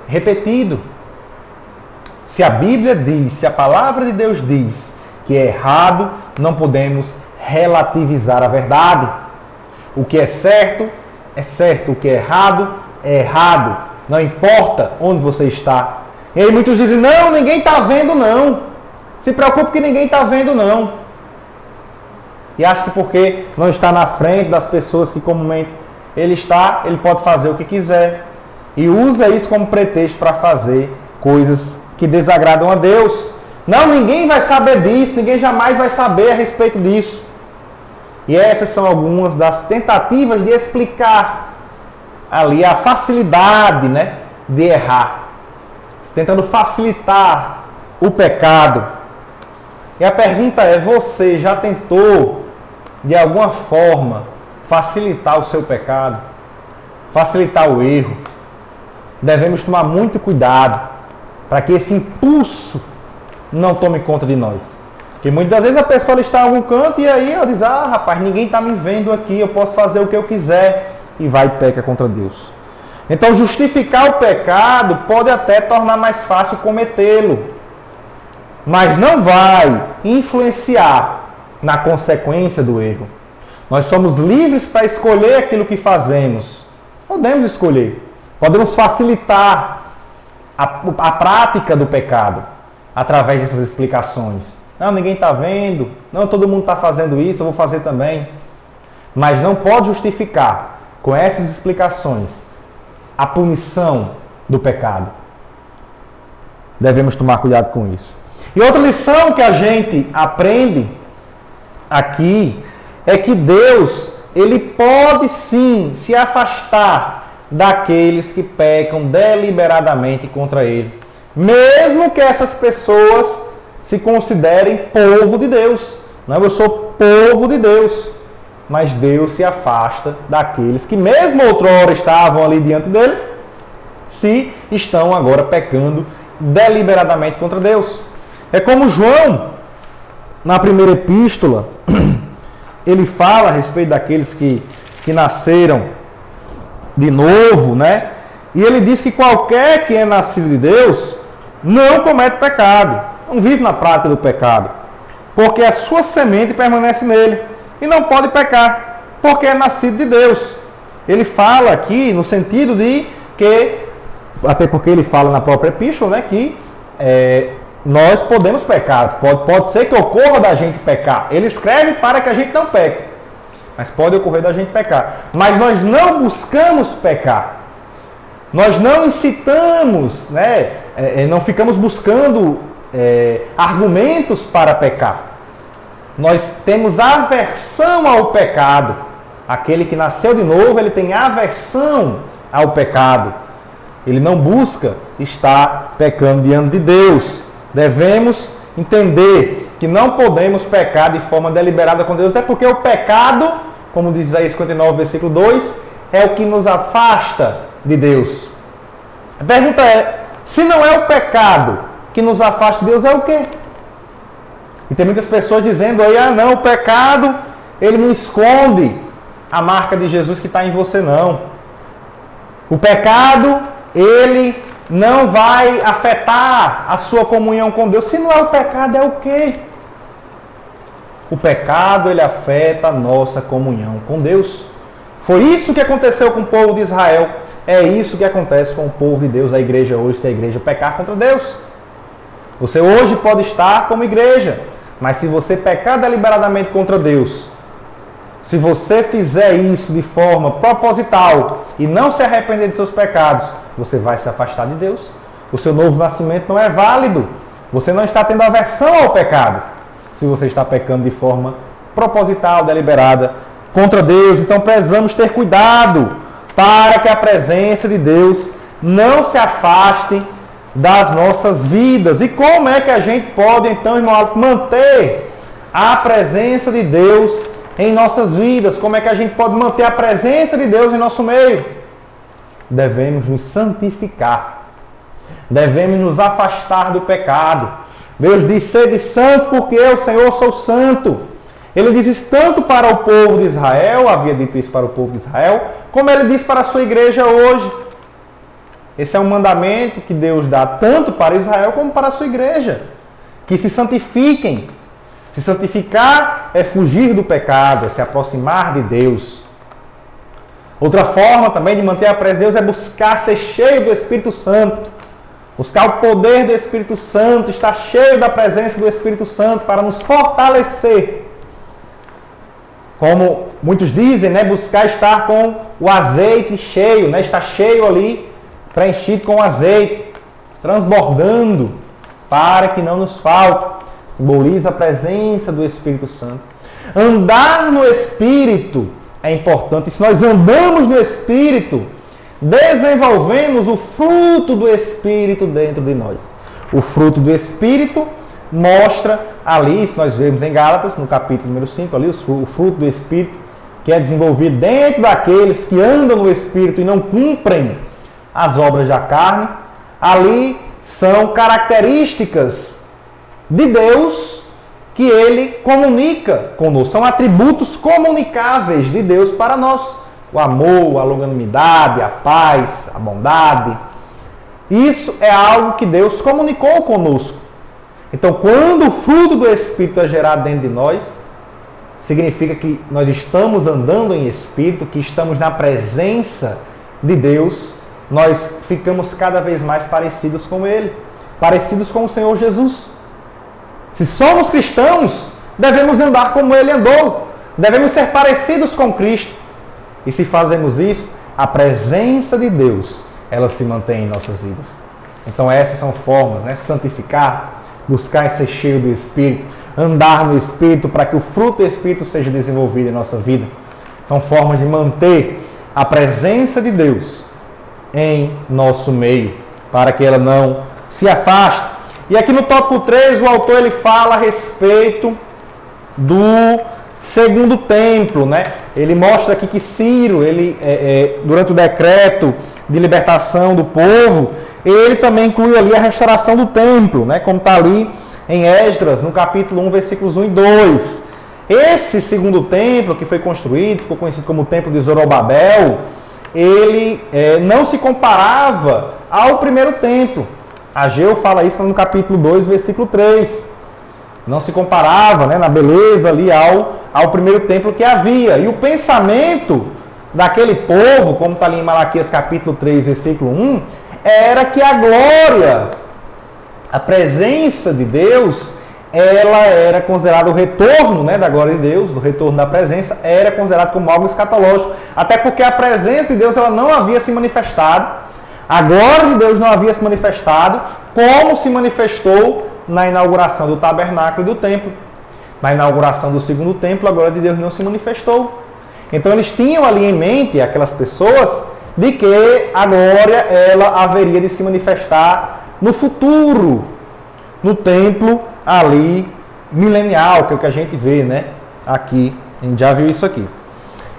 repetido. Se a Bíblia diz, se a palavra de Deus diz que é errado, não podemos relativizar a verdade. O que é certo, o que é errado. Não importa onde você está. E aí muitos dizem, não, ninguém está vendo não. Se preocupe que ninguém está vendo não. E acha que porque não está na frente das pessoas que comumente ele está, ele pode fazer o que quiser. E usa isso como pretexto para fazer coisas que desagradam a Deus. Não, ninguém vai saber disso, ninguém jamais vai saber a respeito disso. E essas são algumas das tentativas de explicar ali a facilidade, né, de errar. Tentando facilitar o pecado. E a pergunta é, você já tentou, de alguma forma, facilitar o seu pecado? Facilitar o erro? Devemos tomar muito cuidado para que esse impulso não tome conta de nós. Porque muitas vezes a pessoa está em algum canto e aí ela diz, rapaz, ninguém está me vendo aqui, eu posso fazer o que eu quiser. E vai e peca contra Deus. Então justificar o pecado pode até tornar mais fácil cometê-lo. Mas não vai influenciar na consequência do erro. Nós somos livres para escolher aquilo que fazemos. Podemos escolher. Podemos facilitar a prática do pecado através dessas explicações. Não, ninguém está vendo. Não, todo mundo está fazendo isso, eu vou fazer também. Mas não pode justificar com essas explicações a punição do pecado. Devemos tomar cuidado com isso. E outra lição que a gente aprende aqui é que Deus, ele pode sim se afastar daqueles que pecam deliberadamente contra ele. Mesmo que essas pessoas se considerem povo de Deus. Não, eu sou povo de Deus. mas Deus se afasta daqueles que mesmo outrora estavam ali diante dele, se estão agora pecando deliberadamente contra Deus. É como João, na primeira epístola, ele fala a respeito daqueles que nasceram de novo, né? E ele diz que qualquer que é nascido de Deus não comete pecado, não vive na prática do pecado, porque a sua semente permanece nele e não pode pecar, porque é nascido de Deus. Ele fala aqui no sentido de que, até porque ele fala na própria epístola, né, que nós podemos pecar, pode ser que ocorra da gente pecar. Ele escreve para que a gente não peque, mas pode ocorrer da gente pecar. Mas nós não buscamos pecar. Nós não incitamos, né? Não ficamos buscando argumentos para pecar. Nós temos aversão ao pecado. Aquele que nasceu de novo, ele tem aversão ao pecado. Ele não busca estar pecando diante de Deus. Devemos entender que não podemos pecar de forma deliberada com Deus, até porque o pecado, como diz Isaías 59, versículo 2, é o que nos afasta de Deus. A pergunta é, se não é o pecado que nos afasta de Deus, é o quê? E tem muitas pessoas dizendo aí, não, o pecado, ele não esconde a marca de Jesus que está em você, não. O pecado, ele não vai afetar a sua comunhão com Deus. Se não é o pecado, é o quê? O pecado, ele afeta a nossa comunhão com Deus. Foi isso que aconteceu com o povo de Israel. É isso que acontece com o povo de Deus, a igreja hoje, se a igreja pecar contra Deus. Você hoje pode estar como igreja, mas se você pecar deliberadamente contra Deus, se você fizer isso de forma proposital e não se arrepender de seus pecados, você vai se afastar de Deus. O seu novo nascimento não é válido. Você não está tendo aversão ao pecado, se você está pecando de forma proposital, deliberada contra Deus. Então precisamos ter cuidado para que a presença de Deus não se afaste das nossas vidas. E como é que a gente pode, então, irmãos, manter a presença de Deus em nossas vidas? Como é que a gente pode manter a presença de Deus em nosso meio? Devemos nos santificar. Devemos nos afastar do pecado. Deus diz, sede santos, porque eu, Senhor, sou santo. Ele diz isso tanto para o povo de Israel, havia dito isso para o povo de Israel, como ele diz para a sua igreja hoje. Esse é um mandamento que Deus dá tanto para Israel como para a sua igreja. Que se santifiquem. Se santificar é fugir do pecado, é se aproximar de Deus. Outra forma também de manter a presença de Deus é buscar ser cheio do Espírito Santo. Buscar o poder do Espírito Santo, estar cheio da presença do Espírito Santo para nos fortalecer. Como muitos dizem, né, buscar estar com o azeite cheio, né, estar cheio ali, preenchido com azeite, transbordando, para que não nos falte. Simboliza a presença do Espírito Santo. Andar no Espírito é importante. Se nós andamos no Espírito, desenvolvemos o fruto do Espírito dentro de nós. O fruto do Espírito mostra ali, se nós vemos em Gálatas, no capítulo número 5, ali, o fruto do Espírito, que é desenvolvido dentro daqueles que andam no Espírito e não cumprem as obras da carne. Ali são características de Deus que Ele comunica conosco. São atributos comunicáveis de Deus para nós. O amor, a longanimidade, a paz, a bondade. Isso é algo que Deus comunicou conosco. Então, quando o fruto do Espírito é gerado dentro de nós, significa que nós estamos andando em Espírito, que estamos na presença de Deus, nós ficamos cada vez mais parecidos com Ele, parecidos com o Senhor Jesus. Se somos cristãos, devemos andar como Ele andou, devemos ser parecidos com Cristo. E se fazemos isso, a presença de Deus, ela se mantém em nossas vidas. Então essas são formas, né? Santificar, buscar ser cheio do Espírito, andar no Espírito para que o fruto do Espírito seja desenvolvido em nossa vida. São formas de manter a presença de Deus em nosso meio, para que ela não se afaste. E aqui no tópico 3, o autor ele fala a respeito do segundo templo, né? Ele mostra aqui que Ciro, durante o decreto de libertação do povo, ele também inclui ali a restauração do templo, né? Como está ali em Esdras, no capítulo 1, versículos 1 e 2. Esse segundo templo que foi construído, ficou conhecido como o templo de Zorobabel, ele não se comparava ao primeiro templo. Ageu fala isso no capítulo 2, versículo 3. Não se comparava, né, na beleza ali ao primeiro templo que havia. E o pensamento daquele povo, como está ali em Malaquias capítulo 3, versículo 1, era que a glória, a presença de Deus, ela era considerada o retorno, né, da glória de Deus, do retorno da presença, era considerado como algo escatológico. Até porque a presença de Deus ela não havia se manifestado, a glória de Deus não havia se manifestado, como se manifestou na inauguração do tabernáculo e do templo. Na inauguração do segundo templo, a glória de Deus não se manifestou. Então eles tinham ali em mente, aquelas pessoas, de que a glória ela haveria de se manifestar no futuro, no templo ali milenial, que é o que a gente vê, né? Aqui, a gente já viu isso aqui.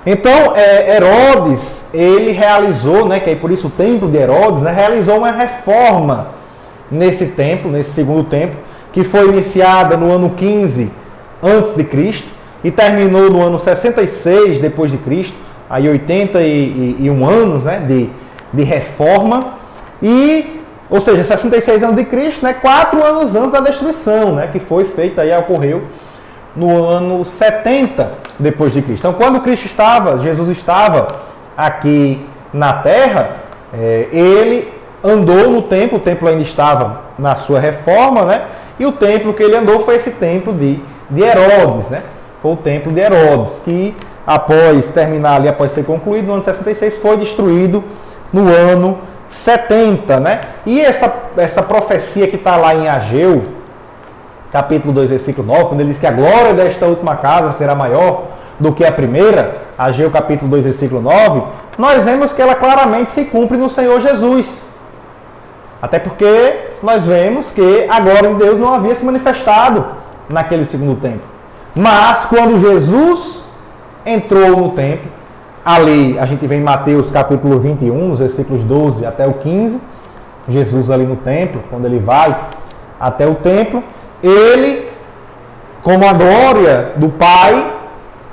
Então, Herodes, ele realizou, né? Que é por isso o templo de Herodes, né, realizou uma reforma nesse templo, nesse segundo templo, que foi iniciada no ano 15 a.C. e terminou no ano 66 depois de Cristo, aí 81 anos, né, de reforma, ou seja, 66 anos de Cristo, né, 4 anos antes da destruição, né, que foi feita aí, ocorreu no ano 70 depois de Cristo. Então, quando Jesus estava aqui na terra, ele andou no templo, o templo ainda estava na sua reforma, né? E o templo que ele andou foi esse templo de Herodes, né? Foi o templo de Herodes, que após terminar ali, após ser concluído, no ano 66, foi destruído no ano 70, né? E essa profecia que está lá em Ageu, capítulo 2, versículo 9, quando ele diz que a glória desta última casa será maior do que a primeira, Ageu capítulo 2, versículo 9, nós vemos que ela claramente se cumpre no Senhor Jesus. Até porque nós vemos que a glória de Deus não havia se manifestado naquele segundo templo. Mas quando Jesus entrou no templo, ali a gente vê em Mateus capítulo 21, nos versículos 12 até o 15, Jesus ali no templo, quando ele vai até o templo, ele, como a glória do Pai,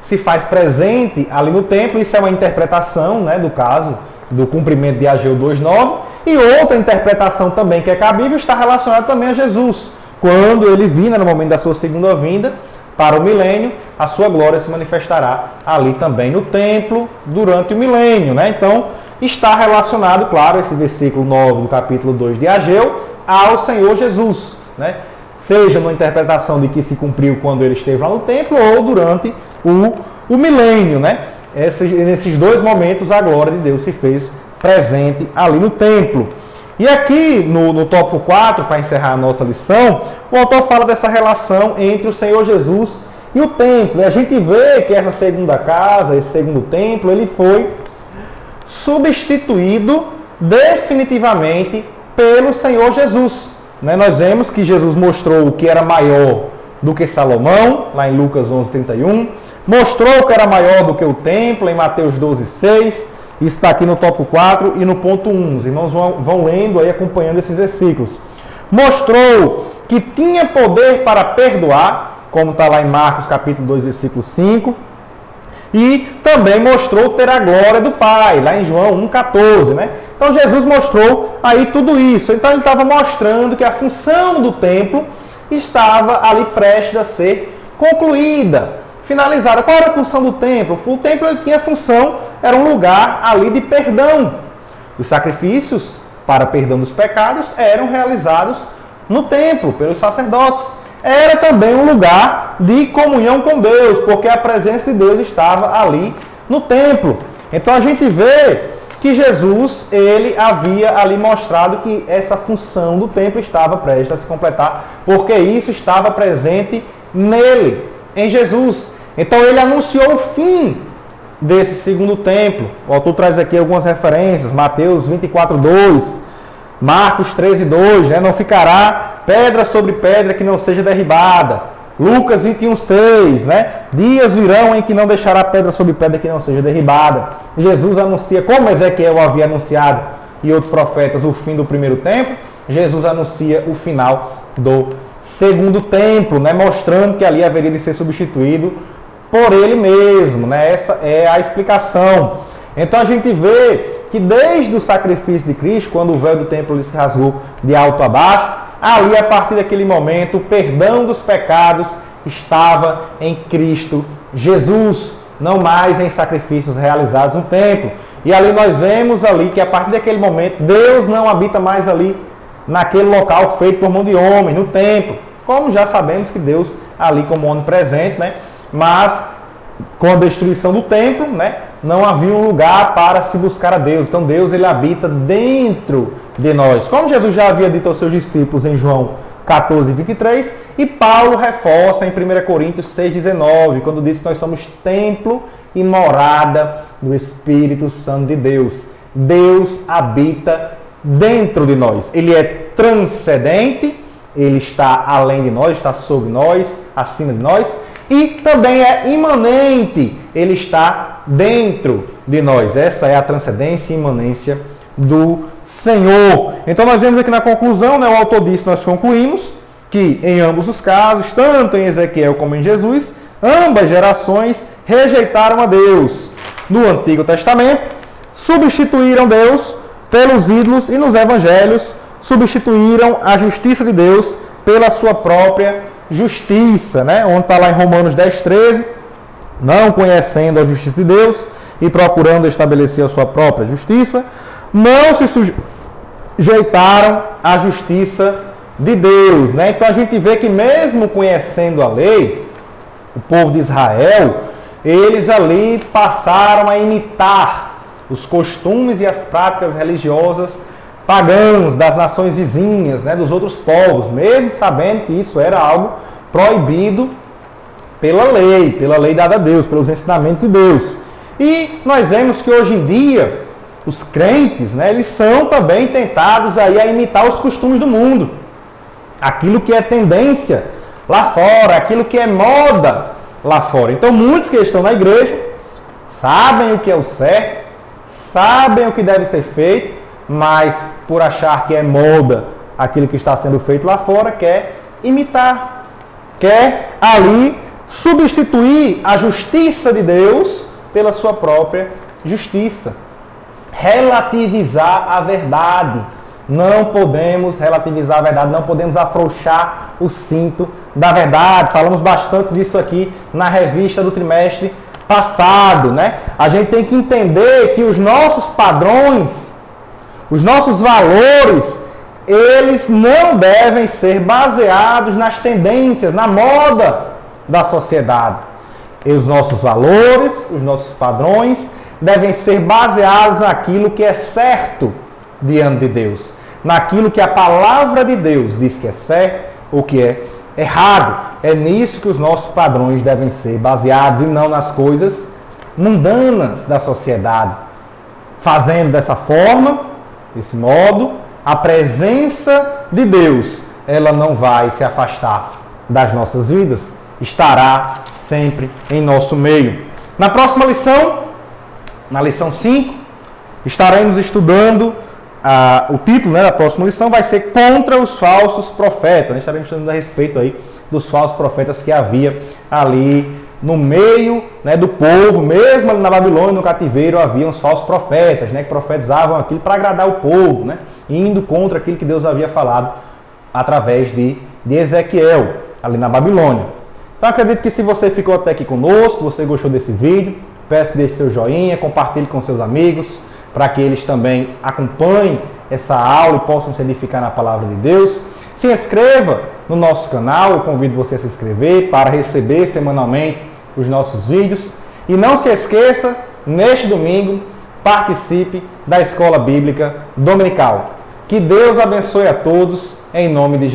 se faz presente ali no templo. Isso é uma interpretação, né, do caso do cumprimento de Ageu 2:9. E outra interpretação também que é cabível está relacionada também a Jesus. Quando ele vir, no momento da sua segunda vinda, para o milênio, a sua glória se manifestará ali também no templo durante o milênio, né? Então, está relacionado, claro, esse versículo 9 do capítulo 2 de Ageu ao Senhor Jesus, né? Seja numa interpretação de que se cumpriu quando ele esteve lá no templo ou durante o milênio, né? Nesses dois momentos a glória de Deus se fez presente ali no templo. E aqui no tópico 4, para encerrar a nossa lição, o autor fala dessa relação entre o Senhor Jesus e o templo. E a gente vê que essa segunda casa, esse segundo templo, ele foi substituído definitivamente pelo Senhor Jesus. Nós vemos que Jesus mostrou que era maior do que Salomão, lá em Lucas 11:31, mostrou que era maior do que o templo, em Mateus 12:6, isso está aqui no tópico 4 e no ponto 1. Os irmãos vão lendo aí, acompanhando esses versículos. Mostrou que tinha poder para perdoar, como está lá em Marcos capítulo 2, versículo 5, e também mostrou ter a glória do Pai, lá em João 1,14, né? Então Jesus mostrou aí tudo isso. Então ele estava mostrando que a função do templo estava ali prestes a ser concluída, finalizada. Qual era a função do templo? O templo ele tinha a função, era um lugar ali de perdão. Os sacrifícios para perdão dos pecados eram realizados no templo, pelos sacerdotes. Era também um lugar de comunhão com Deus, porque a presença de Deus estava ali no templo. Então a gente vê que Jesus, ele havia ali mostrado que essa função do templo estava prestes a se completar, porque isso estava presente nele, em Jesus. Então ele anunciou o fim desse segundo templo. O autor traz aqui algumas referências, Mateus 24:2, Marcos 13:2, né? Não ficará pedra sobre pedra que não seja derribada, Lucas 21:6, né? Dias virão em que não deixará pedra sobre pedra que não seja derribada. Jesus anuncia, como Ezequiel havia anunciado e outros profetas, o fim do primeiro templo. Jesus anuncia o final do segundo templo, né? Mostrando que ali haveria de ser substituído por ele mesmo, né? Essa é a explicação. Então a gente vê que desde o sacrifício de Cristo, quando o véu do templo se rasgou de alto a baixo, ali a partir daquele momento o perdão dos pecados estava em Cristo Jesus, não mais em sacrifícios realizados no templo. E ali nós vemos ali que a partir daquele momento Deus não habita mais ali naquele local feito por mão de homem, no templo, como já sabemos que Deus ali como onipresente, né? Mas com a destruição do templo, né, não havia um lugar para se buscar a Deus. Então Deus, ele habita dentro de nós. Como Jesus já havia dito aos seus discípulos em João 14:23, e Paulo reforça em 1 Coríntios 6:19, quando diz que nós somos templo e morada do Espírito Santo de Deus. Deus habita dentro de nós. Ele é transcendente, ele está além de nós, está sobre nós, acima de nós, e também é imanente, ele está dentro de nós. Essa é a transcendência e imanência do Senhor. Então nós vemos aqui na conclusão, né, o autor disse, nós concluímos que em ambos os casos, tanto em Ezequiel como em Jesus, ambas gerações rejeitaram a Deus. No Antigo Testamento, substituíram Deus pelos ídolos e nos evangelhos substituíram a justiça de Deus pela sua própria justiça, né? Onde está lá em Romanos 10:13, não conhecendo a justiça de Deus e procurando estabelecer a sua própria justiça, não se sujeitaram à justiça de Deus, né? Então a gente vê que mesmo conhecendo a lei, o povo de Israel, eles ali passaram a imitar os costumes e as práticas religiosas pagãos das nações vizinhas, né, dos outros povos, mesmo sabendo que isso era algo proibido pela lei dada a Deus, pelos ensinamentos de Deus. E nós vemos que hoje em dia os crentes, né, eles são também tentados aí a imitar os costumes do mundo, aquilo que é tendência lá fora, aquilo que é moda lá fora. Então muitos que estão na igreja sabem o que é o certo, sabem o que deve ser feito, mas por achar que é moda aquilo que está sendo feito lá fora, quer imitar, quer ali substituir a justiça de Deus pela sua própria justiça. Relativizar a verdade. Não podemos relativizar a verdade, não podemos afrouxar o cinto da verdade. Falamos bastante disso aqui na revista do trimestre passado, né? A gente tem que entender que os nossos padrões, os nossos valores, eles não devem ser baseados nas tendências, na moda da sociedade. E os nossos valores, os nossos padrões, devem ser baseados naquilo que é certo diante de Deus, naquilo que a palavra de Deus diz que é certo ou que é errado. É nisso que os nossos padrões devem ser baseados e não nas coisas mundanas da sociedade. Fazendo dessa forma, desse modo, a presença de Deus, ela não vai se afastar das nossas vidas, estará sempre em nosso meio. Na próxima lição, na lição 5, estaremos estudando, o título, né, da próxima lição vai ser Contra os Falsos Profetas. Estaremos estudando a respeito aí dos falsos profetas que havia ali no meio, né, do povo, mesmo ali na Babilônia, no cativeiro, havia uns falsos profetas, né, que profetizavam aquilo para agradar o povo, né, indo contra aquilo que Deus havia falado através de Ezequiel, ali na Babilônia. Então acredito que se você ficou até aqui conosco, você gostou desse vídeo, peço que deixe seu joinha, compartilhe com seus amigos, para que eles também acompanhem essa aula e possam se edificar na palavra de Deus. Se inscreva no nosso canal, eu convido você a se inscrever para receber semanalmente os nossos vídeos. E não se esqueça, neste domingo, participe da Escola Bíblica Dominical. Que Deus abençoe a todos, em nome de Jesus.